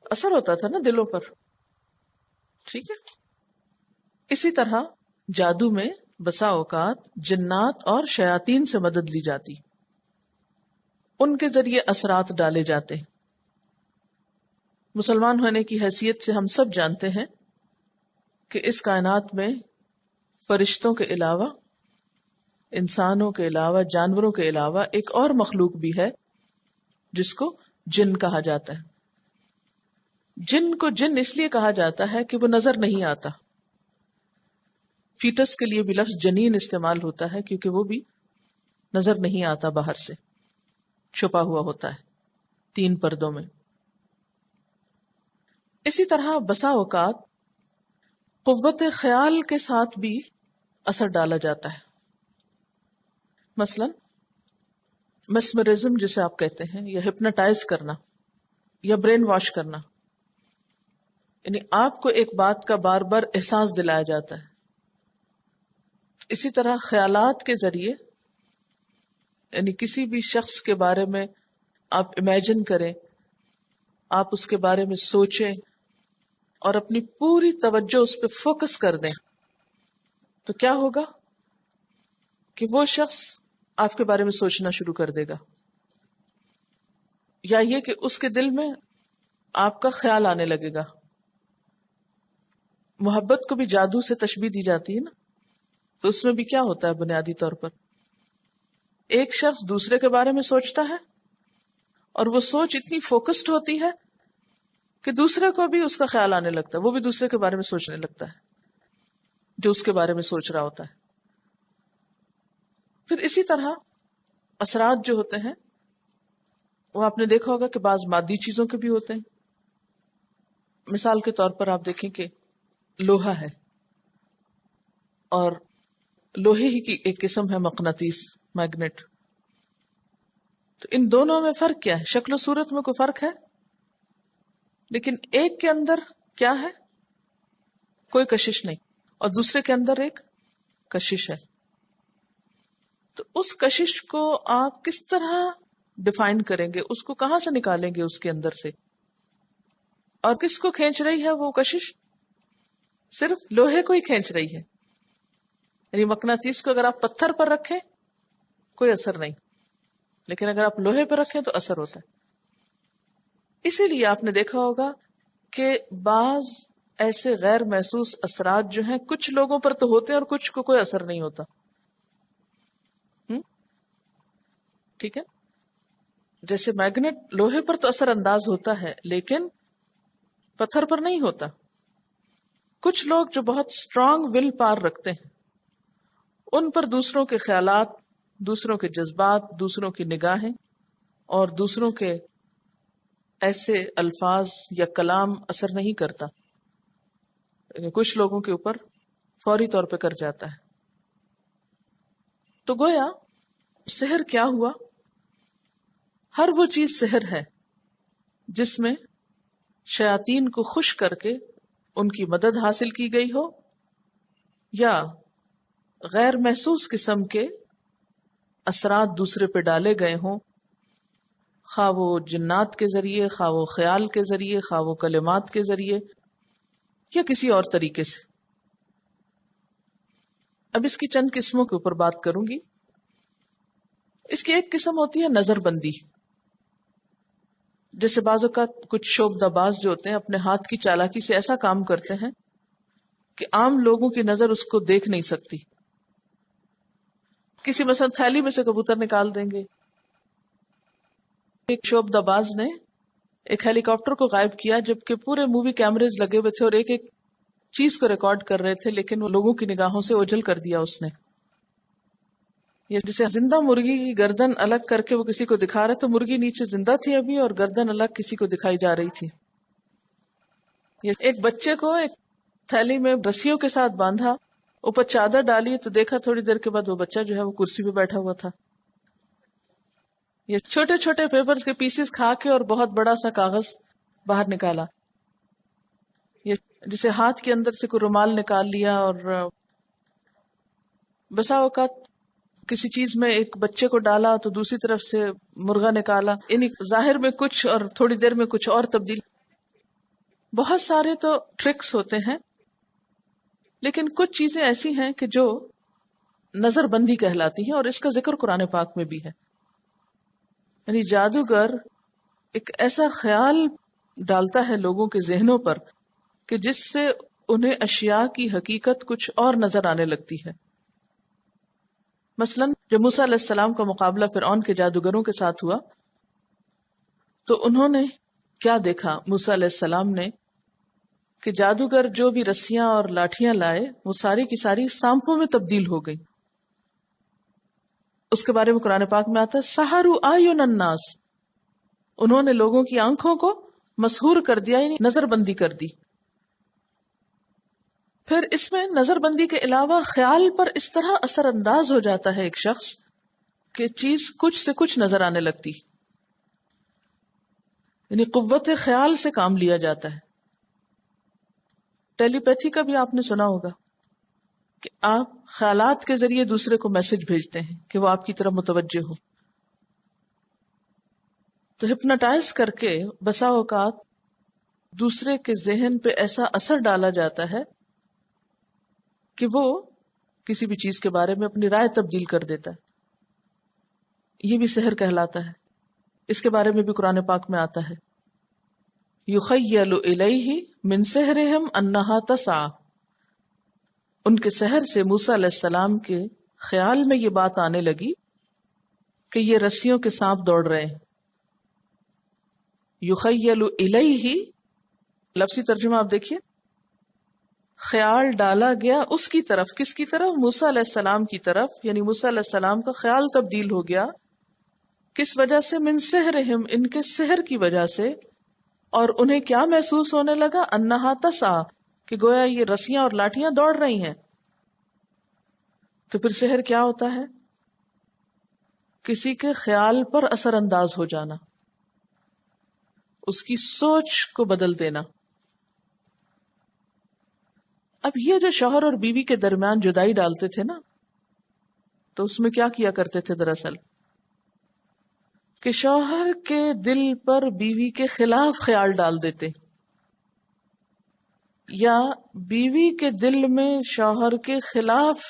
اثر ہوتا تھا نا دلوں پر. ٹھیک ہے. اسی طرح جادو میں بسا اوقات جنات اور شیاطین سے مدد لی جاتی، ان کے ذریعے اثرات ڈالے جاتے. مسلمان ہونے کی حیثیت سے ہم سب جانتے ہیں کہ اس کائنات میں فرشتوں کے علاوہ، انسانوں کے علاوہ، جانوروں کے علاوہ ایک اور مخلوق بھی ہے جس کو جن کہا جاتا ہے. جن کو جن اس لیے کہا جاتا ہے کہ وہ نظر نہیں آتا. فیٹس کے لیے بھی لفظ جنین استعمال ہوتا ہے کیونکہ وہ بھی نظر نہیں آتا، باہر سے چھپا ہوا ہوتا ہے 3 پردوں میں. اسی طرح بسا اوقات قوت خیال کے ساتھ بھی اثر ڈالا جاتا ہے. مثلا مسمرزم جسے آپ کہتے ہیں، یا ہپنوٹائز کرنا یا برین واش کرنا، یعنی آپ کو ایک بات کا بار بار احساس دلایا جاتا ہے. اسی طرح خیالات کے ذریعے، یعنی کسی بھی شخص کے بارے میں آپ امیجن کریں، آپ اس کے بارے میں سوچیں اور اپنی پوری توجہ اس پہ فوکس کر دیں، تو کیا ہوگا کہ وہ شخص آپ کے بارے میں سوچنا شروع کر دے گا. یا یہ کہ اس کے دل میں آپ کا خیال آنے لگے گا. محبت کو بھی جادو سے تشبیہ دی جاتی ہے نا، تو اس میں بھی کیا ہوتا ہے بنیادی طور پر؟ ایک شخص دوسرے کے بارے میں سوچتا ہے اور وہ سوچ اتنی فوکسڈ ہوتی ہے کہ دوسرے کو بھی اس کا خیال آنے لگتا ہے، وہ بھی دوسرے کے بارے میں سوچنے لگتا ہے جو اس کے بارے میں سوچ رہا ہوتا ہے. پھر اسی طرح اثرات جو ہوتے ہیں وہ آپ نے دیکھا ہوگا کہ بعض مادی چیزوں کے بھی ہوتے ہیں. مثال کے طور پر آپ دیکھیں کہ لوہا ہے اور لوہے ہی کی ایک قسم ہے مقناطیس، میگنیٹ. تو ان دونوں میں فرق کیا ہے؟ شکل و صورت میں کوئی فرق ہے، لیکن ایک کے اندر کیا ہے؟ کوئی کشش نہیں، اور دوسرے کے اندر ایک کشش ہے. تو اس کشش کو آپ کس طرح ڈیفائن کریں گے؟ اس کو کہاں سے نکالیں گے اس کے اندر سے؟ اور کس کو کھینچ رہی ہے وہ کشش؟ صرف لوہے کو ہی کھینچ رہی ہے. یعنی مقناطیس کو اگر آپ پتھر پر رکھیں کوئی اثر نہیں، لیکن اگر آپ لوہے پر رکھیں تو اثر ہوتا ہے. اسی لیے آپ نے دیکھا ہوگا کہ بعض ایسے غیر محسوس اثرات جو ہیں کچھ لوگوں پر تو ہوتے ہیں اور کچھ کو کوئی اثر نہیں ہوتا. ٹھیک ہے. جیسے میگنیٹ لوہے پر تو اثر انداز ہوتا ہے لیکن پتھر پر نہیں ہوتا. کچھ لوگ جو بہت اسٹرانگ ول پاور رکھتے ہیں ان پر دوسروں کے خیالات، دوسروں کے جذبات، دوسروں کی نگاہیں اور دوسروں کے ایسے الفاظ یا کلام اثر نہیں کرتا. کچھ لوگوں کے اوپر فوری طور پہ کر جاتا ہے. تو گویا سحر کیا ہوا؟ ہر وہ چیز سحر ہے جس میں شیاطین کو خوش کر کے ان کی مدد حاصل کی گئی ہو یا غیر محسوس قسم کے اثرات دوسرے پہ ڈالے گئے ہوں، خواہ وہ جنات کے ذریعے، خواہ وہ خیال کے ذریعے، خواہ وہ کلمات کے ذریعے یا کسی اور طریقے سے. اب اس کی چند قسموں کے اوپر بات کروں گی. اس کی ایک قسم ہوتی ہے نظر بندی. جیسے بعض اوقات کچھ شعبدہ باز جو ہوتے ہیں اپنے ہاتھ کی چالاکی سے ایسا کام کرتے ہیں کہ عام لوگوں کی نظر اس کو دیکھ نہیں سکتی. کسی مثلا تھیلی میں سے کبوتر نکال دیں گے. ایک شعبدہ باز نے ایک ہیلی کاپٹر کو غائب کیا جبکہ پورے مووی کیمریز لگے ہوئے تھے اور ایک ایک چیز کو ریکارڈ کر رہے تھے، لیکن وہ لوگوں کی نگاہوں سے اوجھل کر دیا اس نے. یہ جسے زندہ مرغی کی گردن الگ کر کے وہ کسی کو دکھا رہے تو مرغی نیچے زندہ تھی ابھی اور گردن الگ کسی کو دکھائی جا رہی تھی. یہ ایک بچے کو ایک تھیلی میں رسیوں کے ساتھ باندھا، اوپر چادر ڈالی تو دیکھا تھوڑی دیر کے بعد وہ بچہ جو ہے وہ کرسی پہ بیٹھا ہوا تھا. یہ چھوٹے چھوٹے پیپرز کے پیسز کھا کے اور بہت بڑا سا کاغذ باہر نکالا. یہ جسے ہاتھ کے اندر سے کوئی رومال نکال لیا، اور بسا اوقات کسی چیز میں ایک بچے کو ڈالا تو دوسری طرف سے مرغا نکالا، یعنی ظاہر میں کچھ اور تھوڑی دیر میں کچھ اور تبدیل. بہت سارے تو ٹرکس ہوتے ہیں، لیکن کچھ چیزیں ایسی ہیں کہ جو نظر بندی کہلاتی ہیں، اور اس کا ذکر قرآن پاک میں بھی ہے. یعنی جادوگر ایک ایسا خیال ڈالتا ہے لوگوں کے ذہنوں پر کہ جس سے انہیں اشیاء کی حقیقت کچھ اور نظر آنے لگتی ہے. مثلا جب موسیٰ علیہ السلام کا مقابلہ فرعون کے جادوگروں کے ساتھ ہوا تو انہوں نے کیا دیکھا؟ موسیٰ علیہ السلام نے کہ جادوگر جو بھی رسیاں اور لاٹھیاں لائے وہ ساری کی ساری سانپوں میں تبدیل ہو گئی. اس کے بارے میں قرآن پاک میں آتا ہے سحروا اعین الناس، انہوں نے لوگوں کی آنکھوں کو مسحور کر دیا، یعنی نظر بندی کر دی. پھر اس میں نظر بندی کے علاوہ خیال پر اس طرح اثر انداز ہو جاتا ہے ایک شخص کہ چیز کچھ سے کچھ نظر آنے لگتی، یعنی قوت خیال سے کام لیا جاتا ہے. ٹیلی پیتھی کا بھی آپ نے سنا ہوگا کہ آپ خیالات کے ذریعے دوسرے کو میسج بھیجتے ہیں کہ وہ آپ کی طرف متوجہ ہو. تو ہپناٹائز کر کے بسا اوقات دوسرے کے ذہن پہ ایسا اثر ڈالا جاتا ہے کہ وہ کسی بھی چیز کے بارے میں اپنی رائے تبدیل کر دیتا ہے. یہ بھی سحر کہلاتا ہے. اس کے بارے میں بھی قرآن پاک میں آتا ہے یخیل الیہ من سحرہم انہا تسعی، ان کے سحر سے موسیٰ علیہ السلام کے خیال میں یہ بات آنے لگی کہ یہ رسیوں کے سانپ دوڑ رہے ہیں. یخیل الیہ لفظی ترجمہ آپ دیکھیے، خیال ڈالا گیا اس کی طرف. کس کی طرف؟ موسیٰ علیہ السلام کی طرف. یعنی موسیٰ علیہ السلام کا خیال تبدیل ہو گیا. کس وجہ سے؟ من سحرہم، ان کے سحر کی وجہ سے. اور انہیں کیا محسوس ہونے لگا؟ انہا تسعی، کہ گویا یہ رسیاں اور لاٹھیاں دوڑ رہی ہیں. تو پھر سحر کیا ہوتا ہے؟ کسی کے خیال پر اثر انداز ہو جانا، اس کی سوچ کو بدل دینا. اب یہ جو شوہر اور بیوی کے درمیان جدائی ڈالتے تھے نا، تو اس میں کیا کیا کرتے تھے دراصل؟ کہ شوہر کے دل پر بیوی کے خلاف خیال ڈال دیتے، یا بیوی کے دل میں شوہر کے خلاف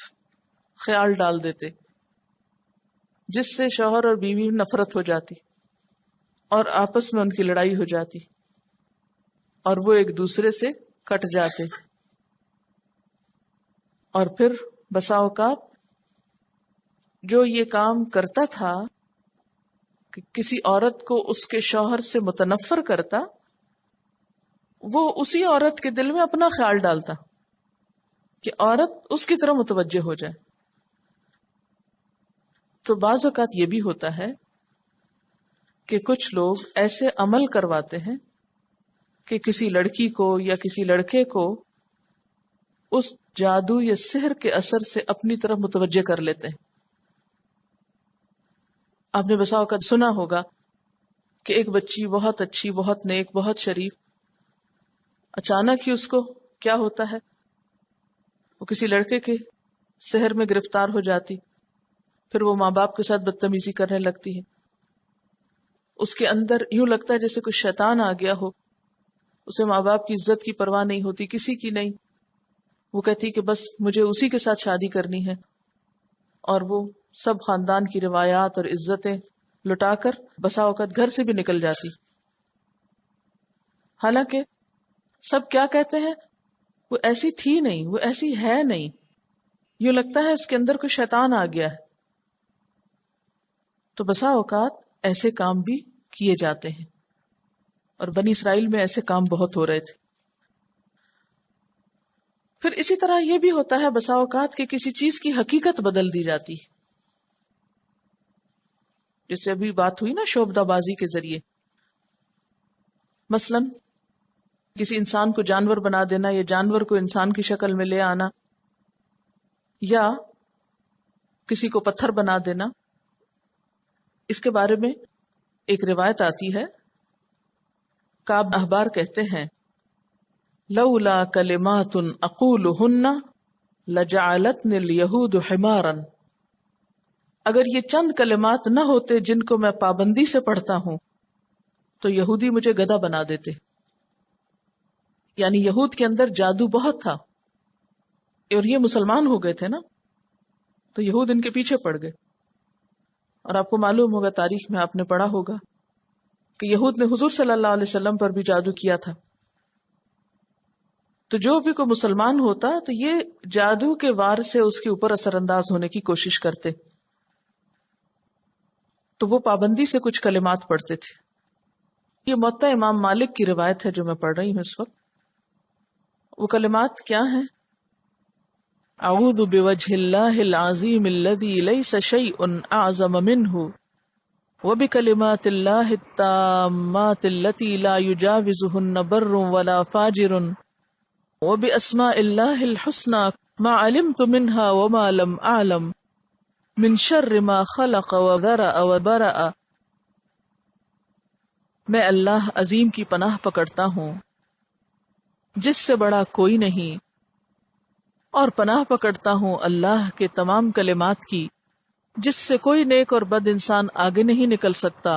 خیال ڈال دیتے، جس سے شوہر اور بیوی میں نفرت ہو جاتی اور آپس میں ان کی لڑائی ہو جاتی اور وہ ایک دوسرے سے کٹ جاتے. اور پھر بسا اوقات جو یہ کام کرتا تھا کہ کسی عورت کو اس کے شوہر سے متنفر کرتا، وہ اسی عورت کے دل میں اپنا خیال ڈالتا کہ عورت اس کی طرح متوجہ ہو جائے. تو بعض اوقات یہ بھی ہوتا ہے کہ کچھ لوگ ایسے عمل کرواتے ہیں کہ کسی لڑکی کو یا کسی لڑکے کو اس جادو یا سحر کے اثر سے اپنی طرف متوجہ کر لیتے ہیں. آپ نے بسا اوقات سنا ہوگا کہ ایک بچی بہت اچھی، بہت نیک، بہت شریف، اچانک ہی اس کو کیا ہوتا ہے، وہ کسی لڑکے کے سحر میں گرفتار ہو جاتی، پھر وہ ماں باپ کے ساتھ بدتمیزی کرنے لگتی ہے. اس کے اندر یوں لگتا ہے جیسے کوئی شیطان آ گیا ہو. اسے ماں باپ کی عزت کی پرواہ نہیں ہوتی، کسی کی نہیں. وہ کہتی کہ بس مجھے اسی کے ساتھ شادی کرنی ہے، اور وہ سب خاندان کی روایات اور عزتیں لٹا کر بسا اوقات گھر سے بھی نکل جاتی. حالانکہ سب کیا کہتے ہیں، وہ ایسی تھی نہیں، وہ ایسی ہے نہیں، یوں لگتا ہے اس کے اندر کوئی شیطان آ گیا ہے. تو بسا اوقات ایسے کام بھی کیے جاتے ہیں، اور بنی اسرائیل میں ایسے کام بہت ہو رہے تھے. پھر اسی طرح یہ بھی ہوتا ہے بسا اوقات کہ کسی چیز کی حقیقت بدل دی جاتی، جیسے ابھی بات ہوئی نا شعبدہ بازی کے ذریعے. مثلا کسی انسان کو جانور بنا دینا، یا جانور کو انسان کی شکل میں لے آنا، یا کسی کو پتھر بنا دینا. اس کے بارے میں ایک روایت آتی ہے، کعب احبار کہتے ہیں لولا کلمات اقولہن لجعلتنی الیہود حمارا. اگر یہ چند کلمات نہ ہوتے جن کو میں پابندی سے پڑھتا ہوں تو یہودی مجھے گدھا بنا دیتے. یعنی یہود کے اندر جادو بہت تھا، اور یہ مسلمان ہو گئے تھے نا، تو یہود ان کے پیچھے پڑ گئے. اور آپ کو معلوم ہوگا، تاریخ میں آپ نے پڑھا ہوگا کہ یہود نے حضور صلی اللہ علیہ وسلم پر بھی جادو کیا تھا. تو جو بھی کوئی مسلمان ہوتا تو یہ جادو کے وار سے اس کے اوپر اثر انداز ہونے کی کوشش کرتے، تو وہ پابندی سے کچھ کلمات پڑھتے تھے. یہ موطا امام مالک کی روایت ہے جو میں پڑھ رہی ہوں اس وقت. وہ کلمات کیا ہیں؟ اعوذ بوجہ اللہ العظیم الذی لیس شیء اعظم منہ وبکلمات اللہ التامات التی لا یجاوزہن بر ولا فاجر وباسماء اللہ الحسنى ما علمت منها وما لم اعلم من شر ما خلق وذرأ وبرأ. میں اللہ عظیم کی پناہ پکڑتا ہوں جس سے بڑا کوئی نہیں، اور پناہ پکڑتا ہوں اللہ کے تمام کلمات کی جس سے کوئی نیک اور بد انسان آگے نہیں نکل سکتا،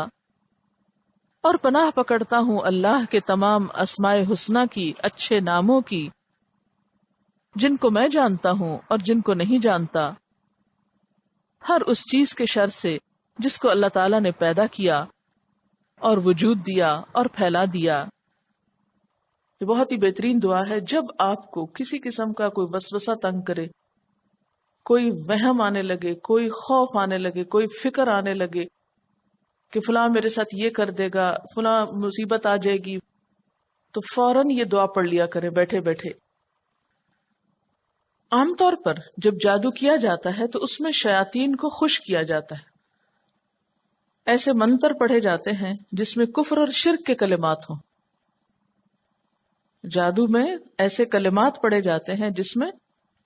اور پناہ پکڑتا ہوں اللہ کے تمام اسماء حسنہ کی، اچھے ناموں کی، جن کو میں جانتا ہوں اور جن کو نہیں جانتا، ہر اس چیز کے شر سے جس کو اللہ تعالیٰ نے پیدا کیا اور وجود دیا اور پھیلا دیا. یہ بہت ہی بہترین دعا ہے. جب آپ کو کسی قسم کا کوئی وسوسہ تنگ کرے، کوئی وہم آنے لگے، کوئی خوف آنے لگے، کوئی فکر آنے لگے کہ فلاں میرے ساتھ یہ کر دے گا، فلاں مصیبت آ جائے گی، تو فوراً یہ دعا پڑھ لیا کرے بیٹھے بیٹھے. عام طور پر جب جادو کیا جاتا ہے تو اس میں شیاطین کو خوش کیا جاتا ہے. ایسے منتر پڑھے جاتے ہیں جس میں کفر اور شرک کے کلمات ہوں. جادو میں ایسے کلمات پڑھے جاتے ہیں جس میں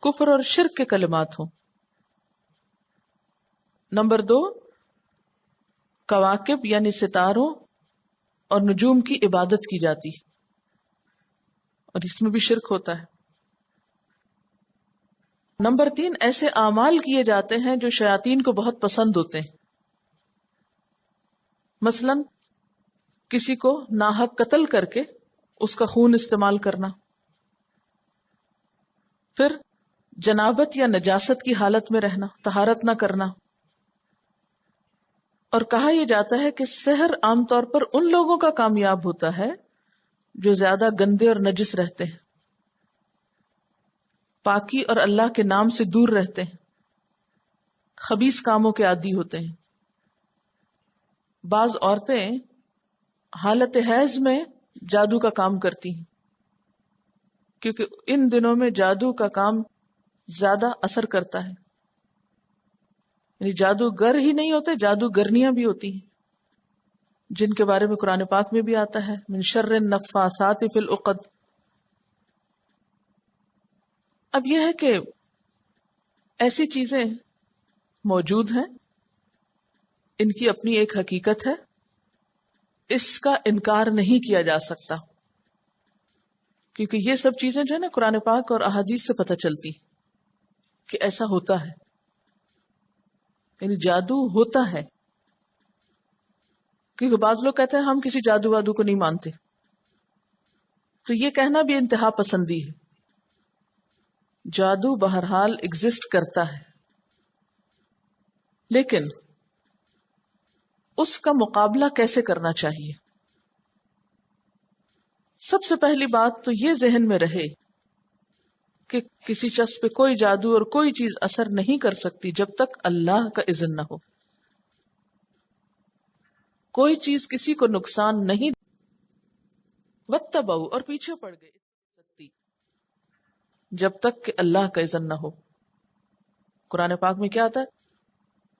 کفر اور شرک کے کلمات ہوں. نمبر 2، کواکب یعنی ستاروں اور نجوم کی عبادت کی جاتی، اور اس میں بھی شرک ہوتا ہے. نمبر 3، ایسے اعمال کیے جاتے ہیں جو شیاطین کو بہت پسند ہوتے ہیں. مثلا کسی کو ناحق قتل کر کے اس کا خون استعمال کرنا، پھر جنابت یا نجاست کی حالت میں رہنا، طہارت نہ کرنا. اور کہا یہ جاتا ہے کہ سحر عام طور پر ان لوگوں کا کامیاب ہوتا ہے جو زیادہ گندے اور نجس رہتے ہیں، پاکی اور اللہ کے نام سے دور رہتے ہیں، خبیث کاموں کے عادی ہوتے ہیں. بعض عورتیں حالت حیض میں جادو کا کام کرتی ہیں، کیونکہ ان دنوں میں جادو کا کام زیادہ اثر کرتا ہے. یعنی جادوگر ہی نہیں ہوتے، جادوگرنیاں بھی ہوتی ہیں، جن کے بارے میں قرآن پاک میں بھی آتا ہے من شر النفاثات فی العقد. اب یہ ہے کہ ایسی چیزیں موجود ہیں، ان کی اپنی ایک حقیقت ہے، اس کا انکار نہیں کیا جا سکتا، کیونکہ یہ سب چیزیں جو ہے نا قرآن پاک اور احادیث سے پتہ چلتی کہ ایسا ہوتا ہے، یعنی جادو ہوتا ہے. کیونکہ بعض لوگ کہتے ہیں ہم کسی جادو وادو کو نہیں مانتے، تو یہ کہنا بھی انتہا پسندی ہے. جادو بہرحال ایگزسٹ کرتا ہے، لیکن اس کا مقابلہ کیسے کرنا چاہیے؟ سب سے پہلی بات تو یہ ذہن میں رہے کہ کسی شخص پہ کوئی جادو اور کوئی چیز اثر نہیں کر سکتی جب تک اللہ کا اذن نہ ہو. کوئی چیز کسی کو نقصان نہیں واتبعوا اور پیچھے پڑ گئے سکتی جب تک کہ اللہ کا اذن نہ ہو. قرآن پاک میں کیا آتا ہے؟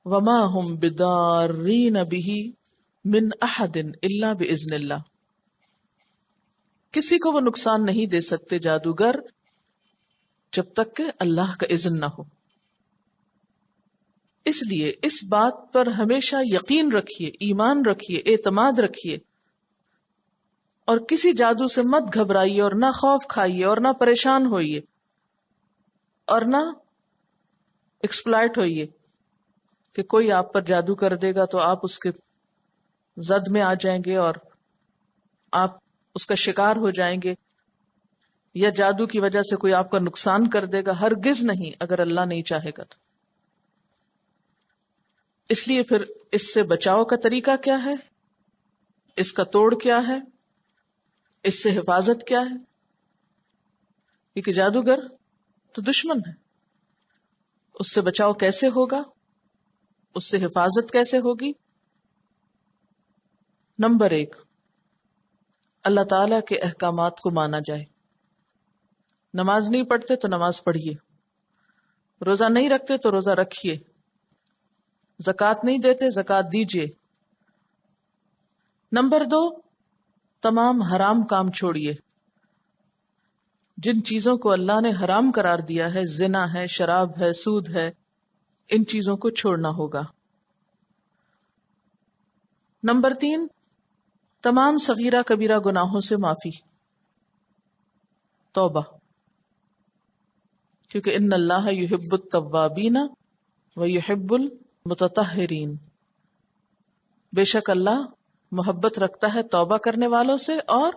وما هم بضارین به من احد الا باذن اللہ. کسی کو وہ نقصان نہیں دے سکتے جادوگر جب تک کہ اللہ کا اذن نہ ہو. اس لیے اس بات پر ہمیشہ یقین رکھیے، ایمان رکھیے، اعتماد رکھیے، اور کسی جادو سے مت گھبرائیے اور نہ خوف کھائیے اور نہ پریشان ہوئیے اور نہ ایکسپلائٹ ہوئیے کہ کوئی آپ پر جادو کر دے گا تو آپ اس کے زد میں آ جائیں گے اور آپ اس کا شکار ہو جائیں گے، یا جادو کی وجہ سے کوئی آپ کا نقصان کر دے گا. ہرگز نہیں، اگر اللہ نہیں چاہے گا تو. اس لیے پھر اس سے بچاؤ کا طریقہ کیا ہے، اس کا توڑ کیا ہے، اس سے حفاظت کیا ہے؟ کیونکہ جادوگر تو دشمن ہے، اس سے بچاؤ کیسے ہوگا، اس سے حفاظت کیسے ہوگی؟ نمبر 1، اللہ تعالی کے احکامات کو مانا جائے. نماز نہیں پڑھتے تو نماز پڑھیے، روزہ نہیں رکھتے تو روزہ رکھیے، زکوٰۃ نہیں دیتے زکوٰۃ دیجیے. نمبر 2، تمام حرام کام چھوڑیے. جن چیزوں کو اللہ نے حرام قرار دیا ہے، زنا ہے، شراب ہے، سود ہے، ان چیزوں کو چھوڑنا ہوگا. نمبر 3، تمام صغیرہ کبیرہ گناہوں سے معافی، توبہ، کیونکہ ان اللہ یحب التوابین ویحب المتطہرین. بے شک اللہ محبت رکھتا ہے توبہ کرنے والوں سے اور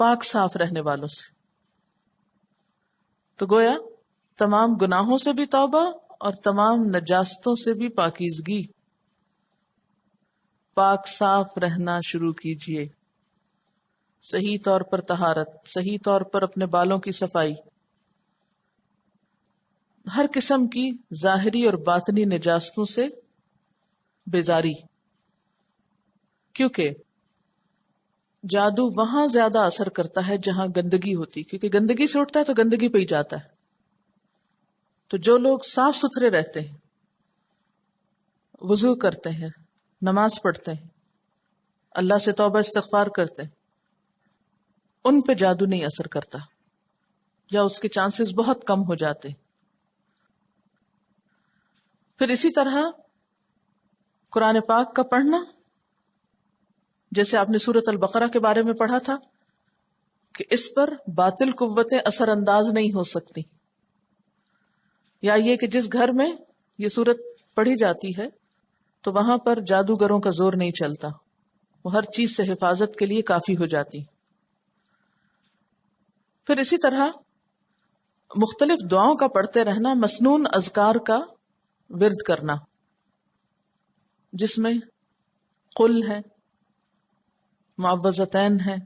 پاک صاف رہنے والوں سے. تو گویا تمام گناہوں سے بھی توبہ اور تمام نجاستوں سے بھی پاکیزگی. پاک صاف رہنا شروع کیجئے، صحیح طور پر طہارت، صحیح طور پر اپنے بالوں کی صفائی، ہر قسم کی ظاہری اور باطنی نجاستوں سے بیزاری. کیونکہ جادو وہاں زیادہ اثر کرتا ہے جہاں گندگی ہوتی، کیونکہ گندگی سے اٹھتا ہے تو گندگی پہ ہی جاتا ہے. تو جو لوگ صاف ستھرے رہتے ہیں، وضو کرتے ہیں، نماز پڑھتے ہیں، اللہ سے توبہ استغفار کرتے ہیں، ان پہ جادو نہیں اثر کرتا، یا اس کے چانسز بہت کم ہو جاتے. پھر اسی طرح قرآن پاک کا پڑھنا، جیسے آپ نے سورۃ البقرہ کے بارے میں پڑھا تھا کہ اس پر باطل قوتیں اثر انداز نہیں ہو سکتی، یا یہ کہ جس گھر میں یہ سورت پڑھی جاتی ہے تو وہاں پر جادوگروں کا زور نہیں چلتا، وہ ہر چیز سے حفاظت کے لیے کافی ہو جاتی. پھر اسی طرح مختلف دعاؤں کا پڑھتے رہنا، مسنون اذکار کا ورد کرنا، جس میں قل ہے، معوذتین ہے،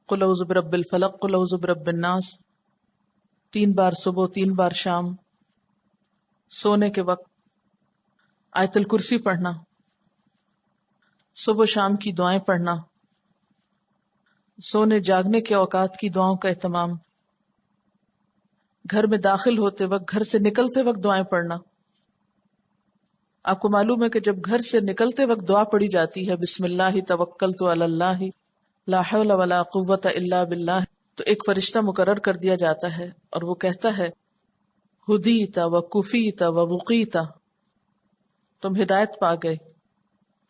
قل اعوذ برب الفلق، قل اعوذ برب الناس، 3 بار صبح 3 بار شام، سونے کے وقت آیت الکرسی پڑھنا، صبح شام کی دعائیں پڑھنا، سونے جاگنے کے اوقات کی دعاؤں کا اہتمام، گھر میں داخل ہوتے وقت، گھر سے نکلتے وقت دعائیں پڑھنا. آپ کو معلوم ہے کہ جب گھر سے نکلتے وقت دعا پڑھی جاتی ہے بسم اللہ توکلت علی اللہ لا حول ولا قوت الا باللہ، تو ایک فرشتہ مقرر کر دیا جاتا ہے اور وہ کہتا ہے ہدیت و کفیت و وقیت، تم ہدایت پا گئے،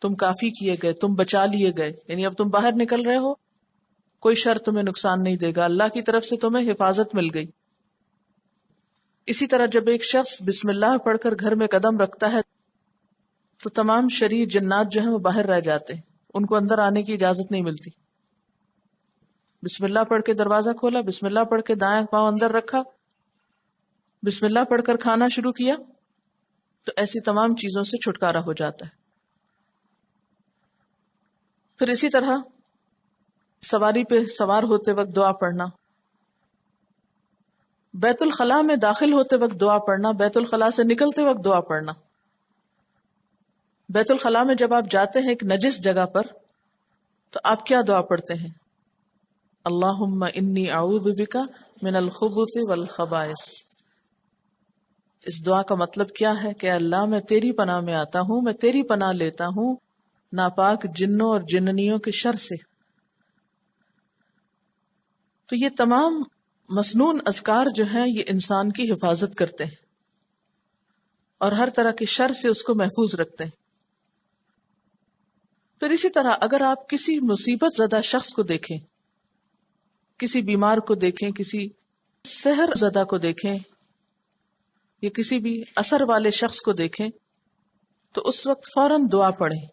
تم کافی کیے گئے، تم بچا لیے گئے. یعنی اب تم باہر نکل رہے ہو، کوئی شر تمہیں نقصان نہیں دے گا، اللہ کی طرف سے تمہیں حفاظت مل گئی. اسی طرح جب ایک شخص بسم اللہ پڑھ کر گھر میں قدم رکھتا ہے تو تمام شریر جنات جو ہیں وہ باہر رہ جاتے ہیں، ان کو اندر آنے کی اجازت نہیں ملتی. بسم اللہ پڑھ کے دروازہ کھولا، بسم اللہ پڑھ کے دائیں پاؤں اندر رکھا، بسم اللہ پڑھ کر کھانا شروع کیا، تو ایسی تمام چیزوں سے چھٹکارا ہو جاتا ہے. پھر اسی طرح سواری پہ سوار ہوتے وقت دعا پڑھنا، بیت الخلاء میں داخل ہوتے وقت دعا پڑھنا، بیت الخلاء سے نکلتے وقت دعا پڑھنا. بیت الخلاء میں جب آپ جاتے ہیں ایک نجس جگہ پر تو آپ کیا دعا پڑھتے ہیں؟ اللہم انی اعوذ بک من الخبث والخبائث. اس دعا کا مطلب کیا ہے کہ اللہ میں تیری پناہ میں آتا ہوں، میں تیری پناہ لیتا ہوں ناپاک جنوں اور جننیوں کے شر سے. تو یہ تمام مسنون اذکار جو ہیں یہ انسان کی حفاظت کرتے ہیں اور ہر طرح کے شر سے اس کو محفوظ رکھتے ہیں. پھر اسی طرح اگر آپ کسی مصیبت زدہ شخص کو دیکھیں، کسی بیمار کو دیکھیں، کسی سحر زدہ کو دیکھیں یا کسی بھی اثر والے شخص کو دیکھیں تو اس وقت فوراً دعا پڑھیں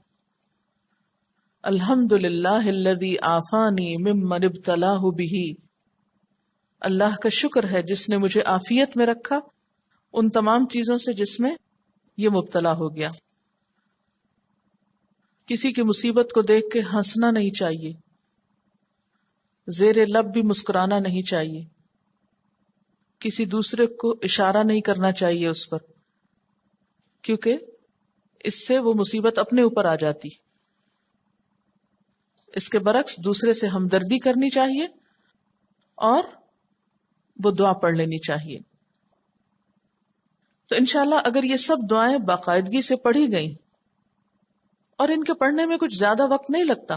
الحمدللہ الذی عافانی ممن ابتلاہ بہ. اللہ کا شکر ہے جس نے مجھے عافیت میں رکھا ان تمام چیزوں سے جس میں یہ مبتلا ہو گیا. کسی کی مصیبت کو دیکھ کے ہنسنا نہیں چاہیے، زیر لب بھی مسکرانا نہیں چاہیے، کسی دوسرے کو اشارہ نہیں کرنا چاہیے اس پر، کیونکہ اس سے وہ مصیبت اپنے اوپر آ جاتی. اس کے برعکس دوسرے سے ہمدردی کرنی چاہیے اور وہ دعا پڑھ لینی چاہیے. تو انشاءاللہ اگر یہ سب دعائیں باقاعدگی سے پڑھی گئیں اور ان کے پڑھنے میں کچھ زیادہ وقت نہیں لگتا،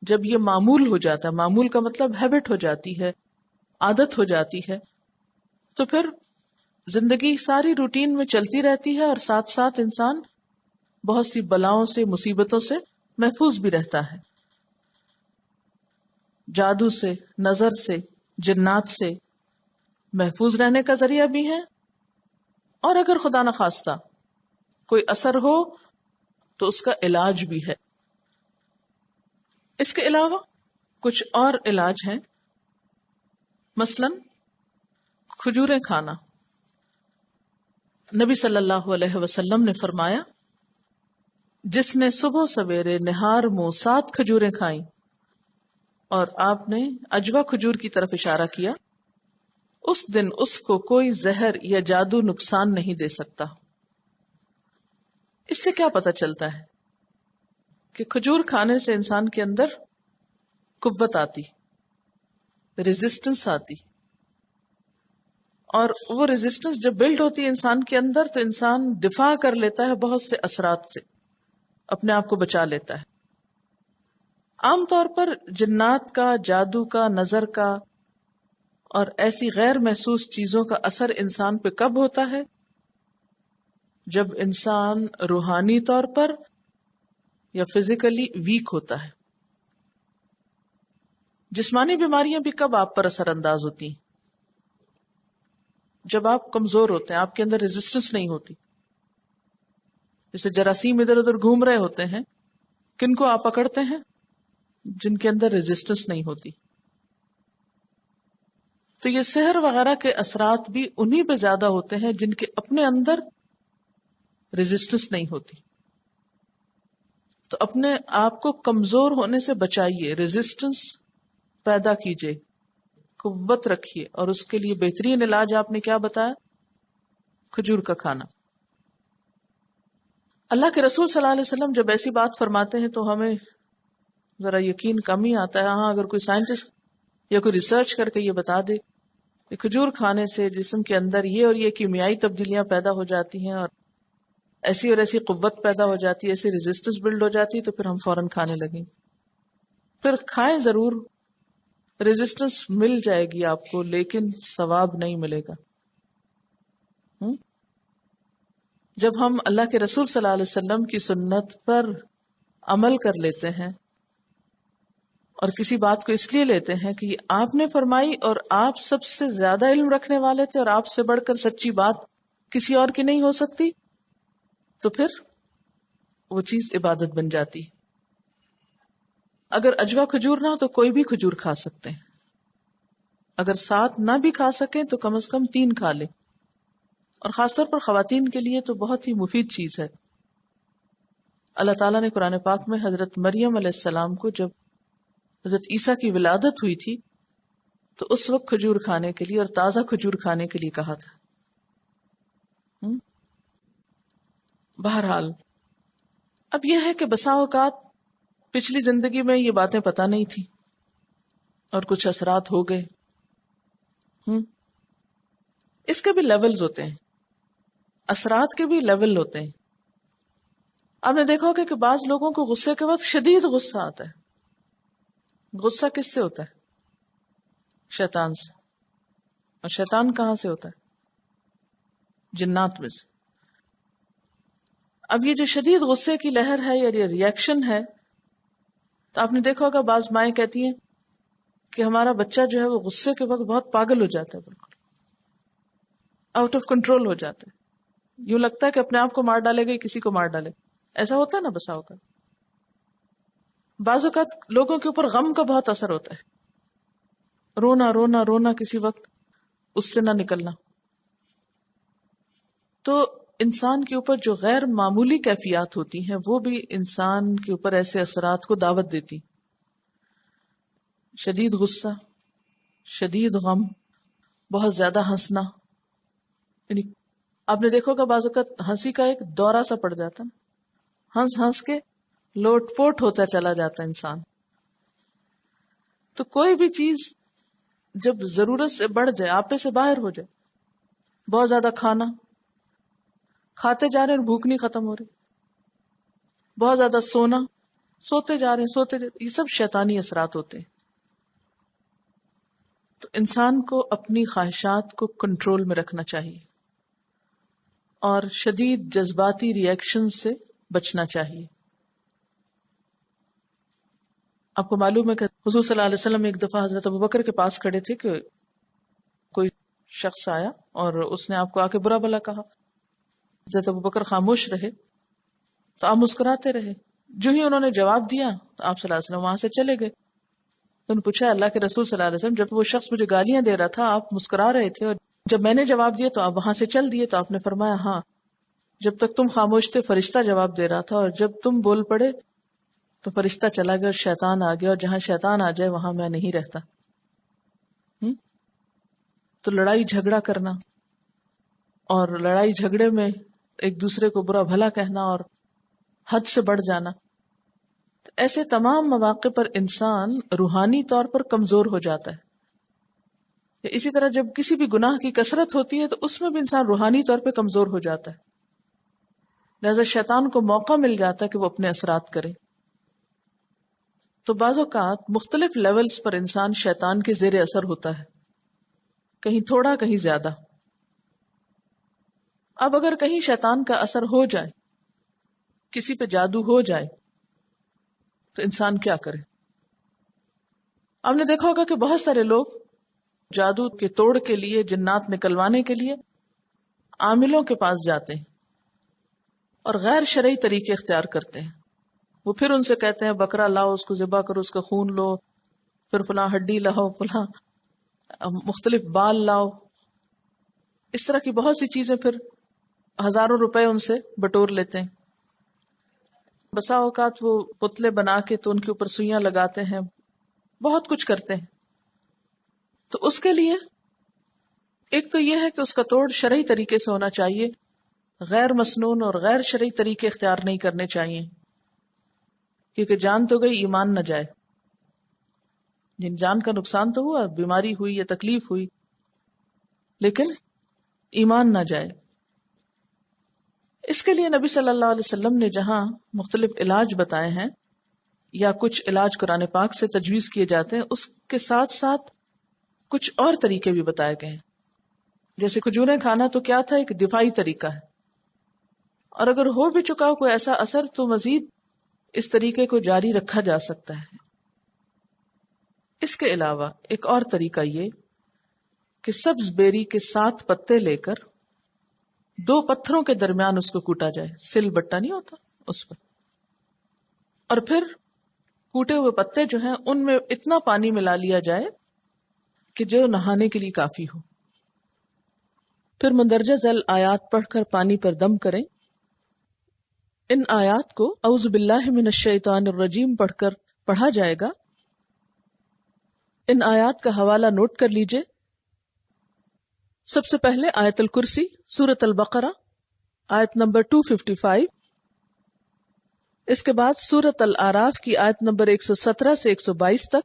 جب یہ معمول ہو جاتا ہے، معمول کا مطلب ہیبٹ ہو جاتی ہے، عادت ہو جاتی ہے، تو پھر زندگی ساری روٹین میں چلتی رہتی ہے اور ساتھ ساتھ انسان بہت سی بلاؤں سے، مصیبتوں سے محفوظ بھی رہتا ہے. جادو سے، نظر سے، جنات سے محفوظ رہنے کا ذریعہ بھی ہے، اور اگر خدا نخواستہ کوئی اثر ہو تو اس کا علاج بھی ہے. اس کے علاوہ کچھ اور علاج ہیں، مثلا کھجوریں کھانا. نبی صلی اللہ علیہ وسلم نے فرمایا جس نے صبح سویرے نہار منہ 7 کھجوریں کھائیں، اور آپ نے اجوا کھجور کی طرف اشارہ کیا، اس دن اس کو کوئی زہر یا جادو نقصان نہیں دے سکتا. اس سے کیا پتہ چلتا ہے کہ کھجور کھانے سے انسان کے اندر قوت آتی، ریزسٹنس آتی، اور وہ ریزسٹنس جب بلڈ ہوتی ہے انسان کے اندر تو انسان دفاع کر لیتا ہے بہت سے اثرات سے، اپنے آپ کو بچا لیتا ہے. عام طور پر جنات کا، جادو کا، نظر کا اور ایسی غیر محسوس چیزوں کا اثر انسان پہ کب ہوتا ہے؟ جب انسان روحانی طور پر یا فزیکلی ویک ہوتا ہے. جسمانی بیماریاں بھی کب آپ پر اثر انداز ہوتی ہیں؟ جب آپ کمزور ہوتے ہیں، آپ کے اندر ریزسٹنس نہیں ہوتی. جیسے جراثیم ادھر ادھر گھوم رہے ہوتے ہیں، کن کو آپ پکڑتے ہیں؟ جن کے اندر ریزسٹنس نہیں ہوتی. تو یہ سحر وغیرہ کے اثرات بھی انہی پہ زیادہ ہوتے ہیں جن کے اپنے اندر ریزسٹنس نہیں ہوتی. تو اپنے آپ کو کمزور ہونے سے بچائیے، ریزسٹنس پیدا کیجیے، قوت رکھیے، اور اس کے لیے بہترین علاج آپ نے کیا بتایا؟ کھجور کا کھانا. اللہ کے رسول صلی اللہ علیہ وسلم جب ایسی بات فرماتے ہیں تو ہمیں ذرا یقین کم ہی آتا ہے. ہاں اگر کوئی سائنٹسٹ یا کوئی ریسرچ کر کے یہ بتا دے کہ کھجور کھانے سے جسم کے اندر یہ اور یہ کیمیائی تبدیلیاں پیدا ہو جاتی ہیں اور ایسی اور ایسی قوت پیدا ہو جاتی ہے، ایسی ریزسٹنس بلڈ ہو جاتی ہے، تو پھر ہم فوراً کھانے لگیں. پھر کھائیں ضرور، ریزسٹنس مل جائے گی آپ کو، لیکن ثواب نہیں ملے گا. جب ہم اللہ کے رسول صلی اللہ علیہ وسلم کی سنت پر عمل کر لیتے ہیں اور کسی بات کو اس لیے لیتے ہیں کہ یہ آپ نے فرمائی اور آپ سب سے زیادہ علم رکھنے والے تھے اور آپ سے بڑھ کر سچی بات کسی اور کی نہیں ہو سکتی، تو پھر وہ چیز عبادت بن جاتی. اگر اجوا کھجور نہ ہو تو کوئی بھی کھجور کھا سکتے ہیں. اگر 7 نہ بھی کھا سکیں تو کم از کم 3 کھا لیں. اور خاص طور پر خواتین کے لیے تو بہت ہی مفید چیز ہے. اللہ تعالیٰ نے قرآن پاک میں حضرت مریم علیہ السلام کو جب حضرت عیسیٰ کی ولادت ہوئی تھی تو اس وقت کھجور کھانے کے لیے اور تازہ کھجور کھانے کے لیے کہا تھا. بہرحال اب یہ ہے کہ بسا اوقات پچھلی زندگی میں یہ باتیں پتہ نہیں تھی اور کچھ اثرات ہو گئے. اس کے بھی لیولز ہوتے ہیں، اثرات کے بھی لیول ہوتے ہیں. آپ نے دیکھا ہوگا کہ بعض لوگوں کو غصے کے وقت شدید غصہ آتا ہے. غصہ کس سے ہوتا ہے؟ شیطان سے. اور شیطان کہاں سے ہوتا ہے؟ جنات میں سے. اب یہ جو شدید غصے کی لہر ہے یا یہ ریئیکشن ہے، تو آپ نے دیکھا ہوگا بعض مائیں کہتی ہیں کہ ہمارا بچہ جو ہے وہ غصے کے وقت بہت پاگل ہو جاتا ہے، بالکل آؤٹ آف کنٹرول ہو جاتا ہے. یوں لگتا ہے کہ اپنے آپ کو مار ڈالے گا، کسی کو مار ڈالے. ایسا ہوتا ہے نا بسا اوقات. بعض اوقات لوگوں کے اوپر غم کا بہت اثر ہوتا ہے، رونا رونا رونا کسی وقت اس سے نہ نکلنا. تو انسان کے اوپر جو غیر معمولی کیفیات ہوتی ہیں وہ بھی انسان کے اوپر ایسے اثرات کو دعوت دیتی. شدید غصہ، شدید غم، بہت زیادہ ہنسنا. یعنی آپ نے دیکھو کہ بعض اوقات ہنسی کا ایک دورہ سا پڑ جاتا ہے، ہنس ہنس کے لوٹ پوٹ ہوتا چلا جاتا انسان. تو کوئی بھی چیز جب ضرورت سے بڑھ جائے، آپے سے باہر ہو جائے، بہت زیادہ کھانا، کھاتے جا رہے ہیں اور بھوک نہیں ختم ہو رہی، بہت زیادہ سونا، سوتے جا رہے ہیں سوتے جا رہے ہیں، یہ سب شیطانی اثرات ہوتے ہیں. تو انسان کو اپنی خواہشات کو کنٹرول میں رکھنا چاہیے اور شدید جذباتی ریئیکشن سے بچنا چاہیے. آپ کو معلوم ہے کہ حضور صلی اللہ علیہ وسلم ایک دفعہ حضرت ابوبکر کے پاس کھڑے تھے کہ کوئی شخص آیا اور اس نے آپ کو آ کے برا بھلا کہا. حضرت ابوبکر خاموش رہے تو آپ مسکراتے رہے. جو ہی انہوں نے جواب دیا تو آپ صلی اللہ علیہ وسلم وہاں سے چلے گئے. تو انہوں نے پوچھا اللہ کے رسول صلی اللہ علیہ وسلم، جب وہ شخص مجھے گالیاں دے رہا تھا آپ مسکرا رہے تھے، اور جب میں نے جواب دیا تو آپ وہاں سے چل دیے. تو آپ نے فرمایا ہاں، جب تک تم خاموش تھے فرشتہ جواب دے رہا تھا، اور جب تم بول پڑے تو فرشتہ چلا گیا اور شیطان آ گیا، اور جہاں شیطان آ جائے وہاں میں نہیں رہتا. تو لڑائی جھگڑا کرنا اور لڑائی جھگڑے میں ایک دوسرے کو برا بھلا کہنا اور حد سے بڑھ جانا، ایسے تمام مواقع پر انسان روحانی طور پر کمزور ہو جاتا ہے. اسی طرح جب کسی بھی گناہ کی کثرت ہوتی ہے تو اس میں بھی انسان روحانی طور پہ کمزور ہو جاتا ہے. لہذا شیطان کو موقع مل جاتا ہے کہ وہ اپنے اثرات کرے. تو بعض اوقات مختلف لیولز پر انسان شیطان کے زیر اثر ہوتا ہے، کہیں تھوڑا کہیں زیادہ. اب اگر کہیں شیطان کا اثر ہو جائے، کسی پہ جادو ہو جائے، تو انسان کیا کرے؟ آپ نے دیکھا ہوگا کہ بہت سارے لوگ جادو کے توڑ کے لیے، جنات نکلوانے کے لیے عاملوں کے پاس جاتے ہیں اور غیر شرعی طریقے اختیار کرتے ہیں. وہ پھر ان سے کہتے ہیں بکرا لاؤ، اس کو ذبح کرو، اس کا خون لو، پھر فلاں ہڈی لاؤ، فلاں مختلف بال لاؤ. اس طرح کی بہت سی چیزیں، پھر ہزاروں روپے ان سے بٹور لیتے ہیں. بسا اوقات وہ پتلے بنا کے تو ان کے اوپر سوئیاں لگاتے ہیں، بہت کچھ کرتے ہیں. تو اس کے لیے ایک تو یہ ہے کہ اس کا توڑ شرعی طریقے سے ہونا چاہیے، غیر مسنون اور غیر شرعی طریقے اختیار نہیں کرنے چاہیے، کیونکہ جان تو گئی، ایمان نہ جائے. جن جان کا نقصان تو ہوا، بیماری ہوئی یا تکلیف ہوئی، لیکن ایمان نہ جائے. اس کے لیے نبی صلی اللہ علیہ وسلم نے جہاں مختلف علاج بتائے ہیں یا کچھ علاج قرآن پاک سے تجویز کیے جاتے ہیں، اس کے ساتھ ساتھ کچھ اور طریقے بھی بتائے گئے ہیں. جیسے کھجوریں کھانا تو کیا تھا، ایک دفاعی طریقہ ہے، اور اگر ہو بھی چکا ہو کوئی ایسا اثر تو مزید اس طریقے کو جاری رکھا جا سکتا ہے. اس کے علاوہ ایک اور طریقہ یہ کہ سبز بیری کے 7 پتے لے کر 2 پتھروں کے درمیان اس کو کوٹا جائے، سل بٹا نہیں ہوتا اس پر، اور پھر کوٹے ہوئے پتے جو ہیں ان میں اتنا پانی ملا لیا جائے کہ جو نہانے کے لیے کافی ہو. پھر مندرجہ ذیل آیات پڑھ کر پانی پر دم کریں. ان آیات کو اعوذ باللہ من الشیطان الرجیم پڑھ کر پڑھا جائے گا. ان آیات کا حوالہ نوٹ کر لیجئے. سب سے پہلے آیت الکرسی، سورۃ البقرہ، آیت نمبر 255. اس کے بعد سورۃ الاعراف کی آیت نمبر 117 سے 122 تک.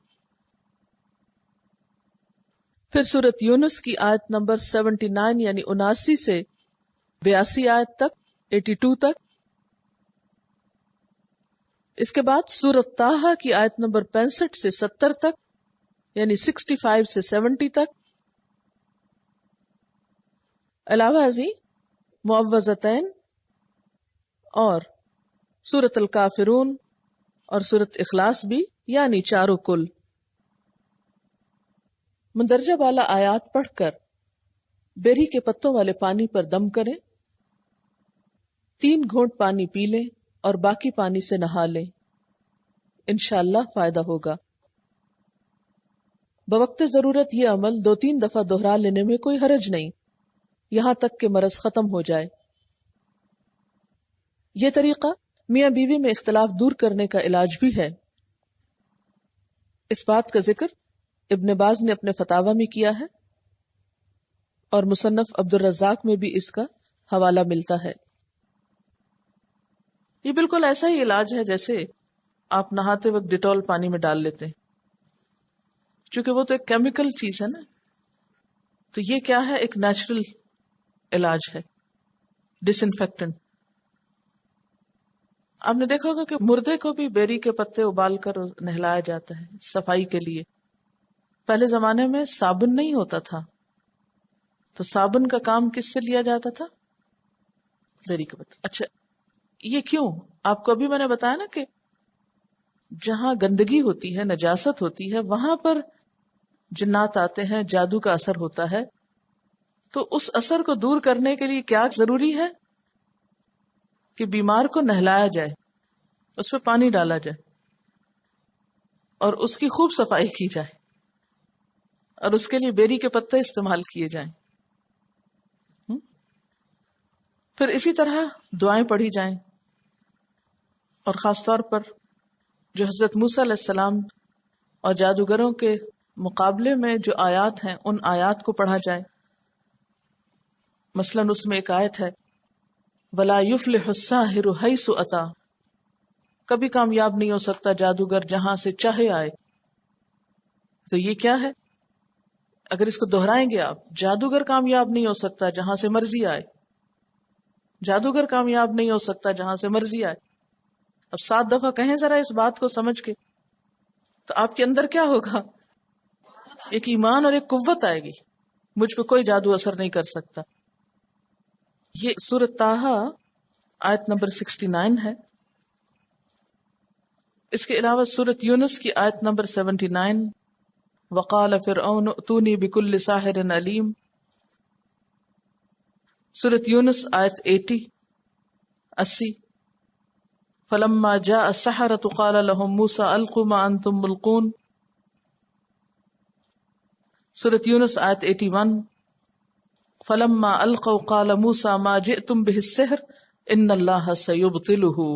پھر سورۃ یونس کی آیت نمبر 79 یعنی 79 سے 82 آیت تک، 82 تک. اس کے بعد سورۃ طٰہٰ کی آیت نمبر 65 سے 70 تک یعنی 65 سے 70 تک. علاوہ ازیں معوذتین اور سورۃ الکافرون اور سورۃ اخلاص بھی، یعنی چاروں کل. مندرجہ بالا آیات پڑھ کر بیری کے پتوں والے پانی پر دم کریں. 3 گھونٹ پانی پی لیں اور باقی پانی سے نہا لیں. انشاءاللہ فائدہ ہوگا. بوقت ضرورت یہ عمل 2-3 دفعہ دہرا لینے میں کوئی حرج نہیں، یہاں تک کہ مرض ختم ہو جائے. یہ طریقہ میاں بیوی میں اختلاف دور کرنے کا علاج بھی ہے. اس بات کا ذکر ابن باز نے اپنے فتاوی میں کیا ہے اور مصنف عبد الرزاق میں بھی اس کا حوالہ ملتا ہے. یہ بالکل ایسا ہی علاج ہے جیسے آپ نہاتے وقت ڈیٹول پانی میں ڈال لیتے ہیں، چونکہ وہ تو ایک کیمیکل چیز ہے نا، تو یہ کیا ہے، ایک نیچرل علاج ہے، ڈس انفیکٹنٹ. آپ نے دیکھا ہوگا کہ مردے کو بھی بیری کے پتے ابال کر نہلایا جاتا ہے صفائی کے لیے. پہلے زمانے میں صابن نہیں ہوتا تھا، تو صابن کا کام کس سے لیا جاتا تھا؟ بیری کے پتے. اچھا یہ کیوں؟ آپ کو ابھی میں نے بتایا نا کہ جہاں گندگی ہوتی ہے، نجاست ہوتی ہے، وہاں پر جنات آتے ہیں، جادو کا اثر ہوتا ہے. تو اس اثر کو دور کرنے کے لیے کیا ضروری ہے کہ بیمار کو نہلایا جائے، اس پہ پانی ڈالا جائے اور اس کی خوب صفائی کی جائے، اور اس کے لیے بیری کے پتے استعمال کیے جائیں. پھر اسی طرح دعائیں پڑھی جائیں، اور خاص طور پر جو حضرت موسیٰ علیہ السلام اور جادوگروں کے مقابلے میں جو آیات ہیں ان آیات کو پڑھا جائے. مثلاً اس میں ایک آیت ہے وَلَا يُفْلِحُ السَّاحِرُ حَيْثُ أَتَىٰ، کبھی کامیاب نہیں ہو سکتا جادوگر جہاں سے چاہے آئے. تو یہ کیا ہے؟ اگر اس کو دہرائیں گے آپ، جادوگر کامیاب نہیں ہو سکتا جہاں سے مرضی آئے، جادوگر کامیاب نہیں ہو سکتا جہاں سے مرضی آئے. اب 7 دفعہ کہیں ذرا اس بات کو سمجھ کے، تو آپ کے اندر کیا ہوگا؟ ایک ایمان اور ایک قوت آئے گی، مجھ پہ کوئی جادو اثر نہیں کر سکتا. یہ سورۃ طٰہٰ آیت نمبر 69 ہے. اس کے علاوہ سورۃ یونس کی آیت نمبر 79 وقال فرعون ائتونی بکل ساحر علیم. سورۃ یونس آیت 80 فلما جاء السحرة قال لهم موسى القوا ما انتم ملقون. سورۃ یونس آیت 81 فلما القوا قال موسى ما جئتم به السحر ان الله سيبطله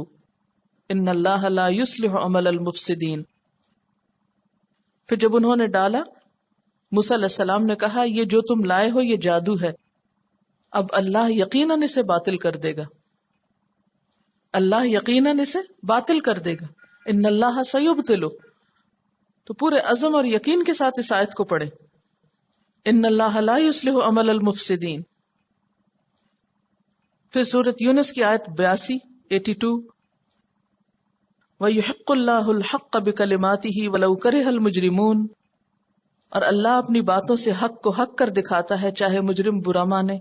ان الله لا يصلح عمل المفسدين. پھر جب انہوں نے ڈالا، موسیٰ علیہ السلام نے کہا یہ جو تم لائے ہو یہ جادو ہے، اب اللہ یقیناً اسے باطل کر دے گا، اللہ یقیناً اسے باطل کر دے گا. ان اللہ سیبطلہ، تو پورے عزم اور یقین کے ساتھ اس آیت کو پڑھیں. ان اللہ لا یصلح عمل المفسدین. پھر سورۃ یونس کی آیت 82 وَيُحِقُّ اللَّهُ الْحَقَّ بِكَلِمَاتِهِ وَلَوْ كَرِهَ الْمُجْرِمُونَ، اور اللہ اپنی باتوں سے حق کو حق کر دکھاتا ہے چاہے مجرم برا مانے.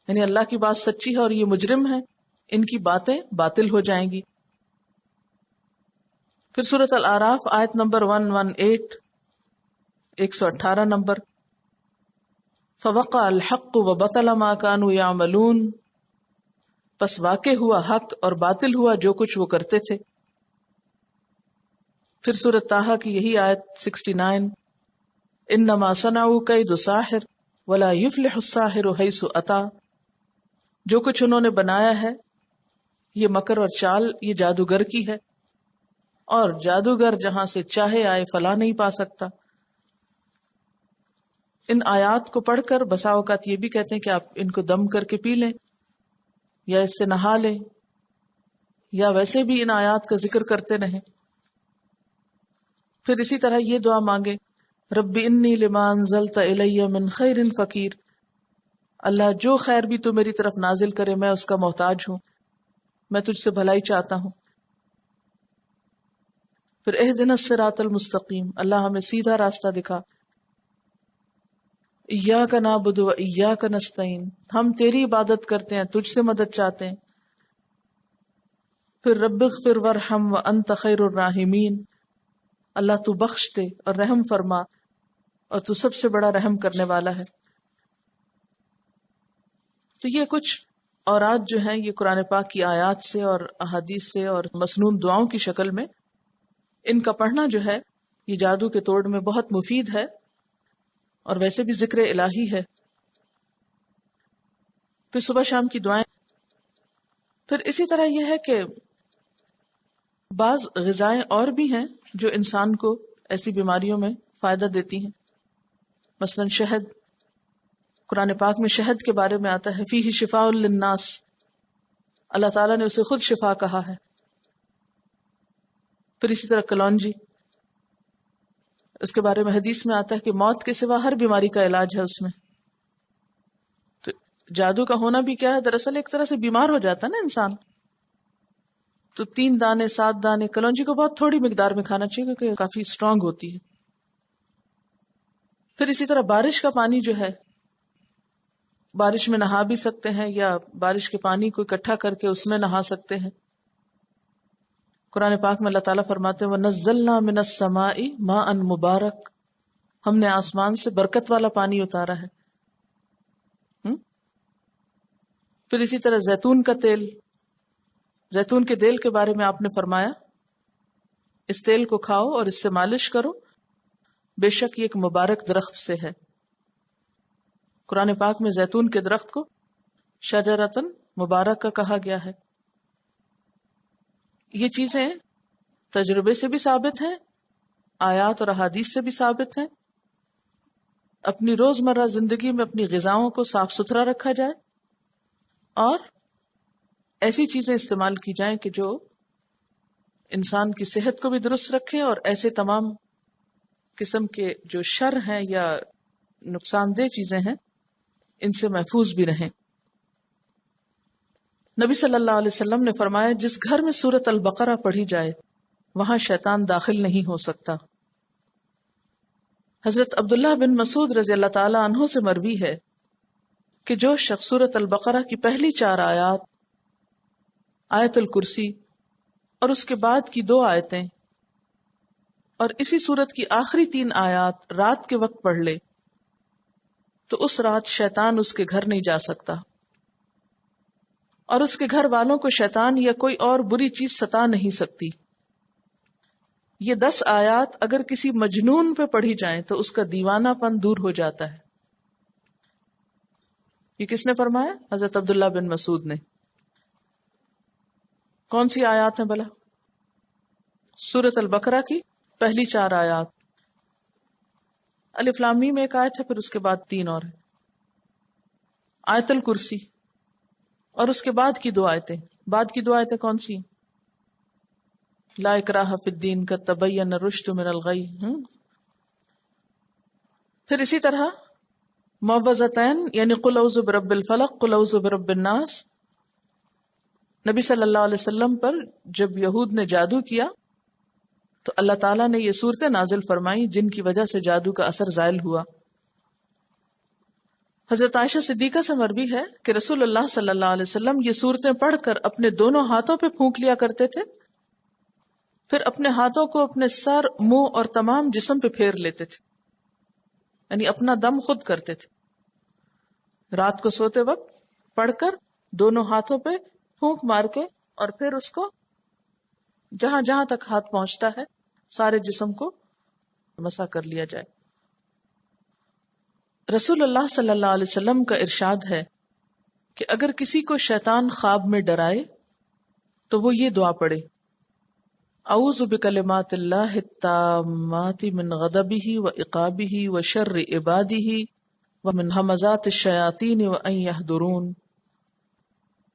یعنی اللہ کی بات سچی ہے اور یہ مجرم ہے، ان کی باتیں باطل ہو جائیں گی. پھر سورۃ الاعراف آیت نمبر 118 118 نمبر فَوَقَعَ الْحَقُّ وَبَطَلَ مَا كَانُوا يَعْمَلُونَ، پس واقع ہوا حق اور باطل ہوا جو کچھ وہ کرتے تھے. پھر سورۃ طٰہٰ کی یہی آیت 69 انما صنعوا کید ساحر ولا یفلح الساحر حیث اتی، جو کچھ انہوں نے بنایا ہے یہ مکر اور چال یہ جادوگر کی ہے، اور جادوگر جہاں سے چاہے آئے فلاح نہیں پا سکتا. ان آیات کو پڑھ کر بسا اوقات یہ بھی کہتے ہیں کہ آپ ان کو دم کر کے پی لیں یا اس سے نہا لیں، یا ویسے بھی ان آیات کا ذکر کرتے رہیں. پھر اسی طرح یہ دعا مانگے رب انی لما انزلت الی من خیر فقیر، اللہ جو خیر بھی تو میری طرف نازل کرے میں اس کا محتاج ہوں، میں تجھ سے بھلائی چاہتا ہوں. پھر اہدنا الصراط المستقیم، اللہ ہمیں سیدھا راستہ دکھا. ایاک نعبد و ایاک نستعین، ہم تیری عبادت کرتے ہیں تجھ سے مدد چاہتے ہیں. پھر رب اغفر وارحم وانت خیر الراحمین، اللہ تو بخش دے اور رحم فرما اور تو سب سے بڑا رحم کرنے والا ہے. تو یہ کچھ اورات جو ہیں یہ قرآن پاک کی آیات سے اور احادیث سے اور مسنون دعاؤں کی شکل میں، ان کا پڑھنا جو ہے یہ جادو کے توڑ میں بہت مفید ہے اور ویسے بھی ذکر الہی ہے. پھر صبح شام کی دعائیں. پھر اسی طرح یہ ہے کہ بعض غذائیں اور بھی ہیں جو انسان کو ایسی بیماریوں میں فائدہ دیتی ہیں. مثلا شہد، قرآن پاک میں شہد کے بارے میں آتا ہے فیہ شفاء للناس، اللہ تعالیٰ نے اسے خود شفا کہا ہے. پھر اسی طرح کلونجی، اس کے بارے میں حدیث میں آتا ہے کہ موت کے سوا ہر بیماری کا علاج ہے اس میں. تو جادو کا ہونا بھی کیا ہے، دراصل ایک طرح سے بیمار ہو جاتا ہے نا انسان. تو 3 دانے 7 دانے کلونجی کو بہت تھوڑی مقدار میں کھانا چاہیے کیونکہ کافی اسٹرانگ ہوتی ہے. پھر اسی طرح بارش کا پانی جو ہے، بارش میں نہا بھی سکتے ہیں یا بارش کے پانی کو اکٹھا کر کے اس میں نہا سکتے ہیں. قرآن پاک میں اللہ تعالیٰ فرماتے ہیں وَنَزَّلْنَا مِنَ السَّمَاءِ مَاءً مُبَارَكًا، ہم نے آسمان سے برکت والا پانی اتارا ہے. پھر اسی طرح زیتون کا تیل، زیتون کے تیل کے بارے میں آپ نے فرمایا اس تیل کو کھاؤ اور اس سے مالش کرو، بے شک یہ ایک مبارک درخت سے ہے. قرآن پاک میں زیتون کے درخت کو شجرۃ مبارکہ کہا گیا ہے. یہ چیزیں تجربے سے بھی ثابت ہیں، آیات اور احادیث سے بھی ثابت ہیں. اپنی روزمرہ زندگی میں اپنی غذاؤں کو صاف ستھرا رکھا جائے اور ایسی چیزیں استعمال کی جائیں کہ جو انسان کی صحت کو بھی درست رکھے اور ایسے تمام قسم کے جو شر ہیں یا نقصان دہ چیزیں ہیں ان سے محفوظ بھی رہیں. نبی صلی اللہ علیہ وسلم نے فرمایا جس گھر میں سورۃ البقرہ پڑھی جائے وہاں شیطان داخل نہیں ہو سکتا. حضرت عبداللہ بن مسعود رضی اللہ تعالی عنہ سے مروی ہے کہ جو شخص سورۃ البقرہ کی پہلی 4 آیات، آیت الکرسی اور اس کے بعد کی 2 آیتیں اور اسی سورت کی آخری 3 آیات رات کے وقت پڑھ لے تو اس رات شیطان اس کے گھر نہیں جا سکتا اور اس کے گھر والوں کو شیطان یا کوئی اور بری چیز ستا نہیں سکتی. یہ 10 آیات اگر کسی مجنون پہ پڑھی جائیں تو اس کا دیوانہ پن دور ہو جاتا ہے. یہ کس نے فرمایا؟ حضرت عبداللہ بن مسعود نے. کون سی آیات ہیں بھلا؟ سورۃ البقرہ کی پہلی 4 آیات. الف لام میم ایک آیت ہے، پھر اس کے بعد 3 اور ہیں. آیت الکرسی، اور اس کے بعد کی 2 آیتیں. بعد کی 2 آیتیں کون سی؟ لا اکراہ فی الدین قد تبین الرشد من الغی. پھر اسی طرح معوذتین یعنی قل اعوذ برب الفلق، قل اعوذ برب الناس. نبی صلی اللہ علیہ وسلم پر جب یہود نے جادو کیا تو اللہ تعالیٰ نے یہ صورتیں نازل فرمائی جن کی وجہ سے جادو کا اثر زائل ہوا. حضرت عائشہ صدیقہ سے مروی ہے کہ رسول اللہ صلی اللہ علیہ وسلم یہ صورتیں پڑھ کر اپنے دونوں ہاتھوں پہ پھونک لیا کرتے تھے، پھر اپنے ہاتھوں کو اپنے سر، منہ اور تمام جسم پہ پھیر لیتے تھے، یعنی اپنا دم خود کرتے تھے. رات کو سوتے وقت پڑھ کر دونوں ہاتھوں پہ پھونک مار کے اور پھر اس کو جہاں جہاں تک ہاتھ پہنچتا ہے سارے جسم کو مسح کر لیا جائے. رسول اللہ صلی اللہ علیہ وسلم کا ارشاد ہے کہ اگر کسی کو شیطان خواب میں ڈرائے تو وہ یہ دعا پڑھے: اعوذ بکلمات اللہ التامات من غضبہ وعقابہ وشر عبادہ ومن ہمزات الشیاطین وان یحضرون.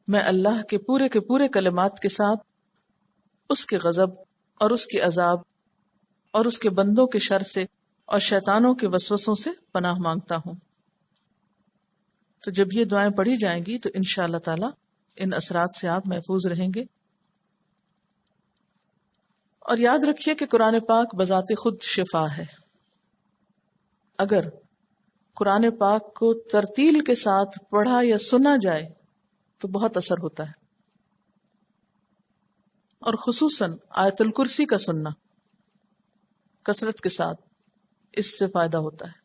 میں اللہ کے پورے کلمات کے ساتھ اس کے غضب اور اس کے عذاب اور اس کے بندوں کے شر سے اور شیطانوں کے وسوسوں سے پناہ مانگتا ہوں. تو جب یہ دعائیں پڑھی جائیں گی تو انشاءاللہ تعالی ان اثرات سے آپ محفوظ رہیں گے. اور یاد رکھیے کہ قرآن پاک بذات خود شفا ہے. اگر قرآن پاک کو ترتیل کے ساتھ پڑھا یا سنا جائے تو بہت اثر ہوتا ہے، اور خصوصاً آیت الکرسی کا سننا کثرت کے ساتھ، اس سے فائدہ ہوتا ہے.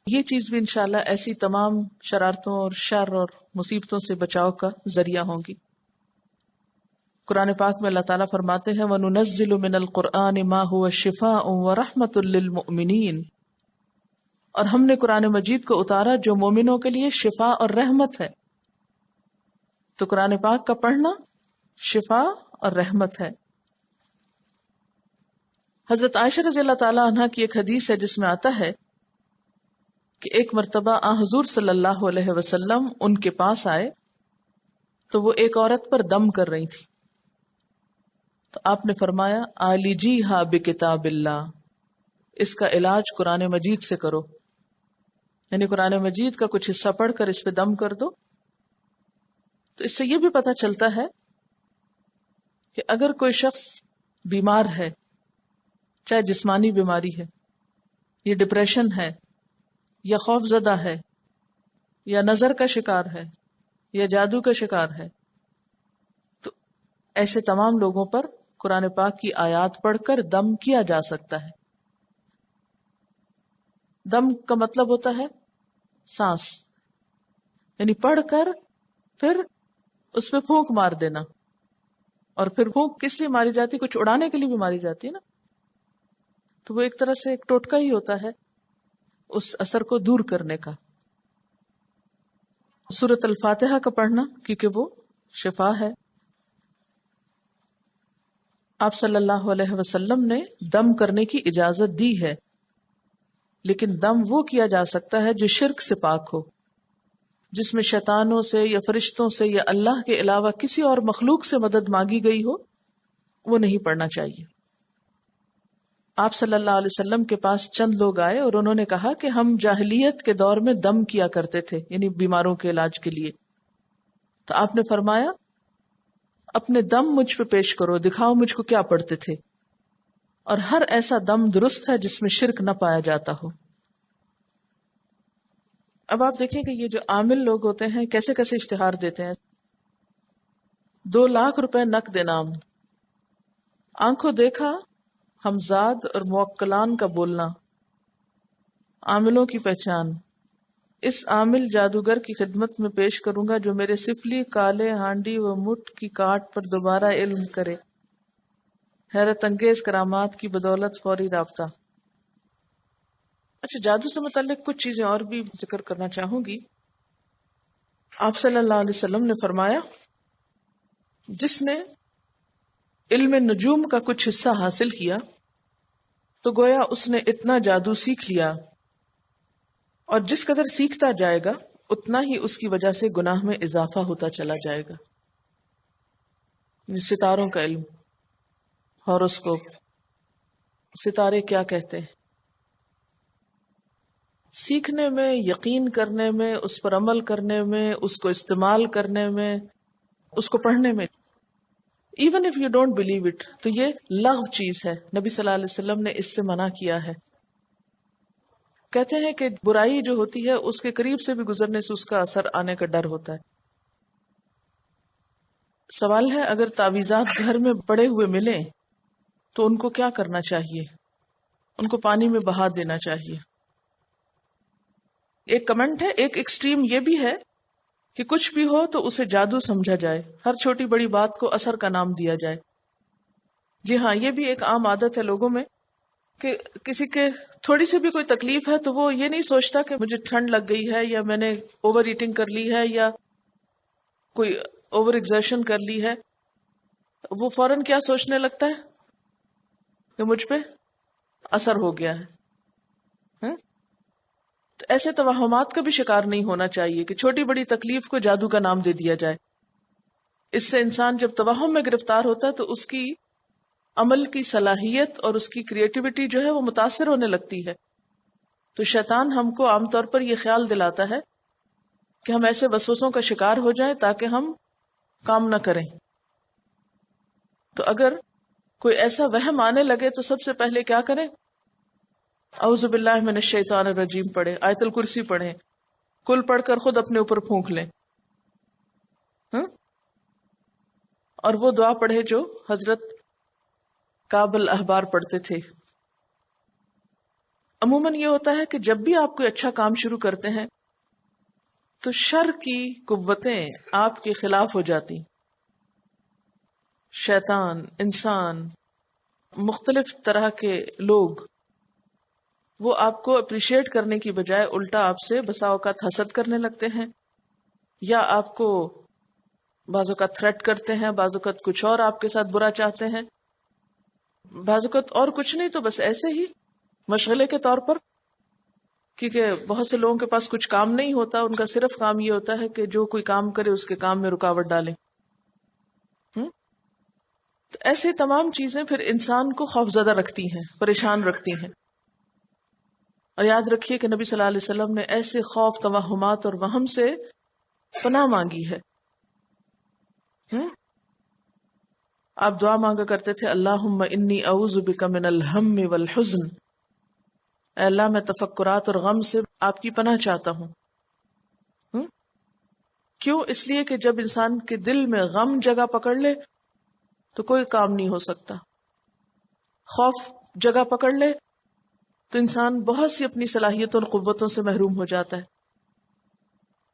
یہ چیز بھی انشاءاللہ ایسی تمام شرارتوں اور شر اور مصیبتوں سے بچاؤ کا ذریعہ ہوں گی. قرآن پاک میں اللہ تعالیٰ فرماتے ہیں وَنُنَزِّلُ مِنَ الْقُرْآنِ مَا هُوَ شِفَاءٌ وَرَحْمَةٌ لِّلْمُؤْمِنِينَ. اور ہم نے قرآن مجید کو اتارا جو مومنوں کے لیے شفا اور رحمت ہے. تو قرآن پاک کا پڑھنا شفا اور رحمت ہے. حضرت عائشہ رضی اللہ تعالیٰ عنہ کی ایک حدیث ہے جس میں آتا ہے کہ ایک مرتبہ حضور صلی اللہ علیہ وسلم ان کے پاس آئے تو وہ ایک عورت پر دم کر رہی تھی. تو آپ نے فرمایا عالجیہا بکتاب اللہ، اس کا علاج قرآن مجید سے کرو، یعنی قرآن مجید کا کچھ حصہ پڑھ کر اس پہ دم کر دو. تو اس سے یہ بھی پتہ چلتا ہے کہ اگر کوئی شخص بیمار ہے، چاہے جسمانی بیماری ہے، یا ڈپریشن ہے، یا خوف زدہ ہے، یا نظر کا شکار ہے، یا جادو کا شکار ہے، تو ایسے تمام لوگوں پر قرآن پاک کی آیات پڑھ کر دم کیا جا سکتا ہے. دم کا مطلب ہوتا ہے سانس، یعنی پڑھ کر پھر اس پہ پھونک مار دینا. اور پھر پھونک کس لیے ماری جاتی؟ کچھ اڑانے کے لیے بھی ماری جاتی ہے نا. تو وہ ایک طرح سے ایک ٹوٹکا ہی ہوتا ہے اس اثر کو دور کرنے کا. سورۃ الفاتحہ کا پڑھنا کیونکہ وہ شفا ہے. آپ صلی اللہ علیہ وسلم نے دم کرنے کی اجازت دی ہے، لیکن دم وہ کیا جا سکتا ہے جو شرک سے پاک ہو، جس میں شیطانوں سے یا فرشتوں سے یا اللہ کے علاوہ کسی اور مخلوق سے مدد مانگی گئی ہو، وہ نہیں پڑھنا چاہیے. آپ صلی اللہ علیہ وسلم کے پاس چند لوگ آئے اور انہوں نے کہا کہ ہم جاہلیت کے دور میں دم کیا کرتے تھے، یعنی بیماروں کے علاج کے لیے. تو آپ نے فرمایا اپنے دم مجھ پہ پیش کرو، دکھاؤ مجھ کو کیا پڑھتے تھے. اور ہر ایسا دم درست ہے جس میں شرک نہ پایا جاتا ہو. اب آپ دیکھیں کہ یہ جو عامل لوگ ہوتے ہیں کیسے کیسے اشتہار دیتے ہیں. 2 لاکھ روپے نقد انعام، آنکھوں دیکھا ہمزاد اور موکلان کا بولنا، عاملوں کی پہچان. اس عامل جادوگر کی خدمت میں پیش کروں گا جو میرے سفلی کالے ہانڈی و مٹھ کی کاٹ پر دوبارہ علم کرے. حیرت انگیز کرامات کی بدولت فوری رابطہ. اچھا، جادو سے متعلق کچھ چیزیں اور بھی ذکر کرنا چاہوں گی. آپ صلی اللہ علیہ وسلم نے فرمایا جس نے علم نجوم کا کچھ حصہ حاصل کیا تو گویا اس نے اتنا جادو سیکھ لیا اور جس قدر سیکھتا جائے گا اتنا ہی اس کی وجہ سے گناہ میں اضافہ ہوتا چلا جائے گا. ستاروں کا علم، ہاروسکوپ، ستارے کیا کہتے ہیں، سیکھنے میں، یقین کرنے میں، اس پر عمل کرنے میں، اس کو استعمال کرنے میں، اس کو پڑھنے میں، even if you don't believe it, تو یہ لغو چیز ہے. نبی صلی اللہ علیہ وسلم نے اس سے منع کیا ہے. کہتے ہیں کہ برائی جو ہوتی ہے اس کے قریب سے بھی گزرنے سے اس کا اثر آنے کا ڈر ہوتا ہے. سوال ہے اگر تعویذات گھر میں پڑے ہوئے ملیں تو ان کو کیا کرنا چاہیے؟ ان کو پانی میں بہا دینا چاہیے. ایک کمنٹ ہے، ایک ایکسٹریم یہ بھی ہے کہ کچھ بھی ہو تو اسے جادو سمجھا جائے، ہر چھوٹی بڑی بات کو اثر کا نام دیا جائے. جی ہاں، یہ بھی ایک عام عادت ہے لوگوں میں کہ کسی کے تھوڑی سی بھی کوئی تکلیف ہے تو وہ یہ نہیں سوچتا کہ مجھے ٹھنڈ لگ گئی ہے یا میں نے اوور ایٹنگ کر لی ہے یا کوئی اوور ایگزرشن کر لی ہے. وہ فوراً کیا سوچنے لگتا ہے کہ مجھ پہ اثر ہو گیا ہے. تو ایسے توہمات کا بھی شکار نہیں ہونا چاہیے کہ چھوٹی بڑی تکلیف کو جادو کا نام دے دیا جائے. اس سے انسان جب توہم میں گرفتار ہوتا ہے تو اس کی عمل کی صلاحیت اور اس کی کریٹیوٹی جو ہے وہ متاثر ہونے لگتی ہے. تو شیطان ہم کو عام طور پر یہ خیال دلاتا ہے کہ ہم ایسے وسوسوں کا شکار ہو جائیں تاکہ ہم کام نہ کریں. تو اگر کوئی ایسا وہم آنے لگے تو سب سے پہلے کیا کریں؟ اعوذ باللہ من الشیطان الرجیم پڑھیں، آیت الکرسی پڑھیں، کل پڑھ کر خود اپنے اوپر پھونک لیں. اور وہ دعا پڑھے جو حضرت کعب الاحبار پڑھتے تھے. عموماً یہ ہوتا ہے کہ جب بھی آپ کوئی اچھا کام شروع کرتے ہیں تو شر کی قوتیں آپ کے خلاف ہو جاتی. شیطان، انسان، مختلف طرح کے لوگ، وہ آپ کو اپریشیٹ کرنے کی بجائے الٹا آپ سے بسا اوقات حسد کرنے لگتے ہیں، یا آپ کو بعض اوقات تھریٹ کرتے ہیں، بعض اوقات کچھ اور آپ کے ساتھ برا چاہتے ہیں، بعض اوقات اور کچھ نہیں تو بس ایسے ہی مشغلے کے طور پر. کیونکہ بہت سے لوگوں کے پاس کچھ کام نہیں ہوتا، ان کا صرف کام یہ ہوتا ہے کہ جو کوئی کام کرے اس کے کام میں رکاوٹ ڈالیں. تو ایسے تمام چیزیں پھر انسان کو خوفزدہ رکھتی ہیں، پریشان رکھتی ہیں. اور یاد رکھیے کہ نبی صلی اللہ علیہ وسلم نے ایسے خوف، توہمات اور وہم سے پناہ مانگی ہے. آپ دعا مانگا کرتے تھے اللہم انی اعوذ بک من الہم والحزن، اے اللہ میں تفکرات اور غم سے آپ کی پناہ چاہتا ہوں. کیوں؟ اس لیے کہ جب انسان کے دل میں غم جگہ پکڑ لے تو کوئی کام نہیں ہو سکتا. خوف جگہ پکڑ لے تو انسان بہت سی اپنی صلاحیتوں اور قوتوں سے محروم ہو جاتا ہے.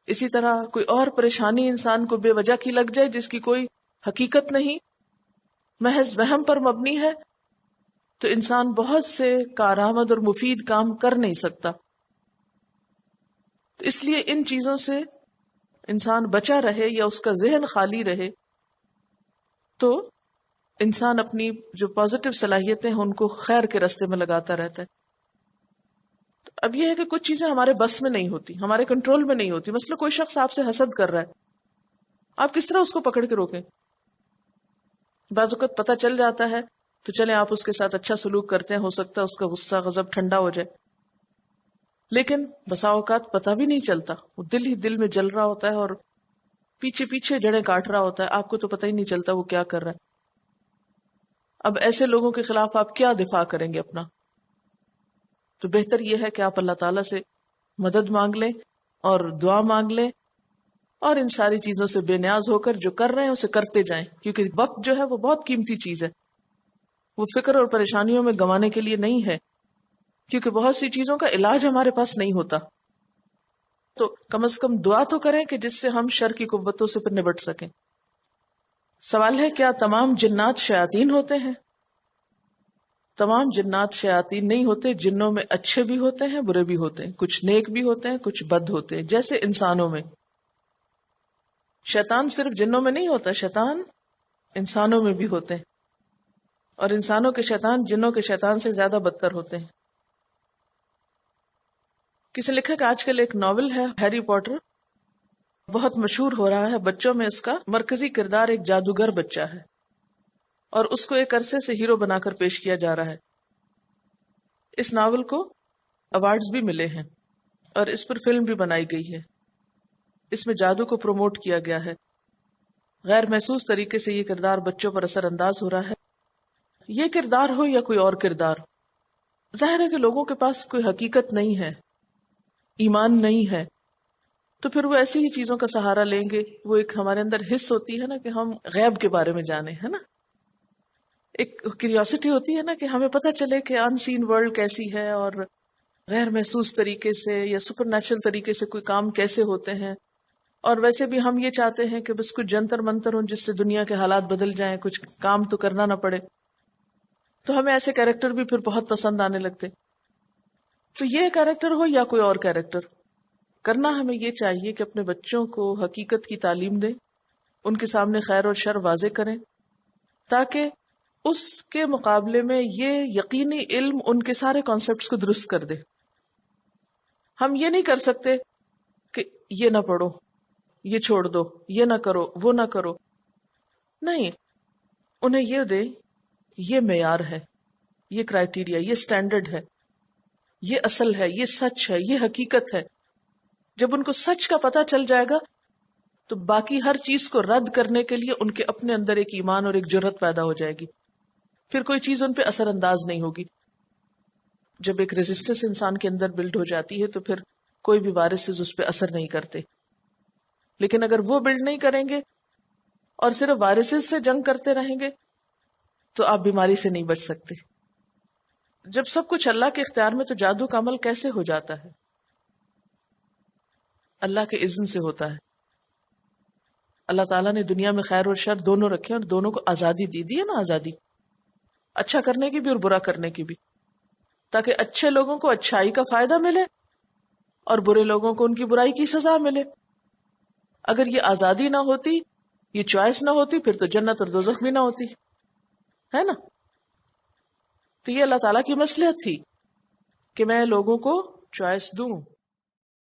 اسی طرح کوئی اور پریشانی انسان کو بے وجہ کی لگ جائے جس کی کوئی حقیقت نہیں، محض وہم پر مبنی ہے، تو انسان بہت سے کارآمد اور مفید کام کر نہیں سکتا. تو اس لیے ان چیزوں سے انسان بچا رہے یا اس کا ذہن خالی رہے تو انسان اپنی جو پازیٹیو صلاحیتیں ہیں ان کو خیر کے راستے میں لگاتا رہتا ہے. تو اب یہ ہے کہ کچھ چیزیں ہمارے بس میں نہیں ہوتی، ہمارے کنٹرول میں نہیں ہوتی. مثلا کوئی شخص آپ سے حسد کر رہا ہے، آپ کس طرح اس کو پکڑ کے روکیں؟ بعض اوقات پتہ چل جاتا ہے تو چلیں آپ اس کے ساتھ اچھا سلوک کرتے ہیں، ہو سکتا ہے اس کا غصہ غضب ٹھنڈا ہو جائے. لیکن بسا اوقات پتہ بھی نہیں چلتا، وہ دل ہی دل میں جل رہا ہوتا ہے اور پیچھے پیچھے جڑیں کاٹ رہا ہوتا ہے، آپ کو تو پتہ ہی نہیں چلتا وہ کیا کر رہا ہے. اب ایسے لوگوں کے خلاف آپ کیا دفاع کریں گے اپنا؟ تو بہتر یہ ہے کہ آپ اللہ تعالیٰ سے مدد مانگ لیں اور دعا مانگ لیں، اور ان ساری چیزوں سے بے نیاز ہو کر جو کر رہے ہیں اسے کرتے جائیں. کیونکہ وقت جو ہے وہ بہت قیمتی چیز ہے، وہ فکر اور پریشانیوں میں گنوانے کے لیے نہیں ہے، کیونکہ بہت سی چیزوں کا علاج ہمارے پاس نہیں ہوتا. تو کم از کم دعا تو کریں کہ جس سے ہم شر کی قوتوں سے پھر نبٹ سکیں. سوال ہے کیا تمام جنات شیاطین ہوتے ہیں؟ تمام جنات شیاطین نہیں ہوتے. جنوں میں اچھے بھی ہوتے ہیں، برے بھی ہوتے ہیں، کچھ نیک بھی ہوتے ہیں، کچھ بد ہوتے ہیں، جیسے انسانوں میں. شیطان صرف جنوں میں نہیں ہوتا، شیطان انسانوں میں بھی ہوتے ہیں، اور انسانوں کے شیطان جنوں کے شیطان سے زیادہ بدتر ہوتے ہیں. کسی نے لکھا کہ آج کل ایک ناول ہے ہیری پوٹر، بہت مشہور ہو رہا ہے بچوں میں، اس کا مرکزی کردار ایک جادوگر بچہ ہے اور اس کو ایک عرصے سے ہیرو بنا کر پیش کیا جا رہا ہے. اس ناول کو ایوارڈز بھی ملے ہیں اور اس پر فلم بھی بنائی گئی ہے. اس میں جادو کو پروموٹ کیا گیا ہے. غیر محسوس طریقے سے یہ کردار بچوں پر اثر انداز ہو رہا ہے. یہ کردار ہو یا کوئی اور کردار، ظاہر ہے کہ لوگوں کے پاس کوئی حقیقت نہیں ہے، ایمان نہیں ہے، تو پھر وہ ایسی ہی چیزوں کا سہارا لیں گے. وہ ایک ہمارے اندر حس ہوتی ہے نا کہ ہم غیب کے بارے میں جانیں، ہے نا، ایک کیوریوسٹی ہوتی ہے نا کہ ہمیں پتہ چلے کہ ان سین ورلڈ کیسی ہے اور غیر محسوس طریقے سے یا سپر نیچرل طریقے سے کوئی کام کیسے ہوتے ہیں. اور ویسے بھی ہم یہ چاہتے ہیں کہ بس کچھ جنتر منتر ہوں جس سے دنیا کے حالات بدل جائیں، کچھ کام تو کرنا نہ پڑے. تو ہمیں ایسے کیریکٹر بھی پھر بہت پسند آنے لگتے. تو یہ کیریکٹر ہو یا کوئی اور کیریکٹر، کرنا ہمیں یہ چاہیے کہ اپنے بچوں کو حقیقت کی تعلیم دیں، ان کے سامنے خیر اور شر واضح کریں، تاکہ اس کے مقابلے میں یہ یقینی علم ان کے سارے کانسیپٹس کو درست کر دے. ہم یہ نہیں کر سکتے کہ یہ نہ پڑھو، یہ چھوڑ دو، یہ نہ کرو، وہ نہ کرو. نہیں، انہیں یہ دے، یہ معیار ہے، یہ کرائیٹیریا، یہ سٹینڈرڈ ہے، یہ اصل ہے، یہ سچ ہے، یہ حقیقت ہے. جب ان کو سچ کا پتہ چل جائے گا تو باقی ہر چیز کو رد کرنے کے لیے ان کے اپنے اندر ایک ایمان اور ایک جرأت پیدا ہو جائے گی. پھر کوئی چیز ان پہ اثر انداز نہیں ہوگی. جب ایک ریزسٹنس انسان کے اندر بلڈ ہو جاتی ہے تو پھر کوئی بھی وائرسز اس پہ اثر نہیں کرتے. لیکن اگر وہ بلڈ نہیں کریں گے اور صرف وائرسز سے جنگ کرتے رہیں گے تو آپ بیماری سے نہیں بچ سکتے. جب سب کچھ اللہ کے اختیار میں تو جادو کا عمل کیسے ہو جاتا ہے؟ اللہ کے اذن سے ہوتا ہے. اللہ تعالیٰ نے دنیا میں خیر اور شر دونوں رکھے اور دونوں کو آزادی دی ہے نا، آزادی اچھا کرنے کی بھی اور برا کرنے کی بھی، تاکہ اچھے لوگوں کو اچھائی کا فائدہ ملے اور برے لوگوں کو ان کی برائی کی سزا ملے. اگر یہ آزادی نہ ہوتی، یہ چوائس نہ ہوتی، پھر تو جنت اور دوزخ بھی نہ ہوتی، ہے نا. تو یہ اللہ تعالیٰ کی مصلحت تھی کہ میں لوگوں کو چوائس دوں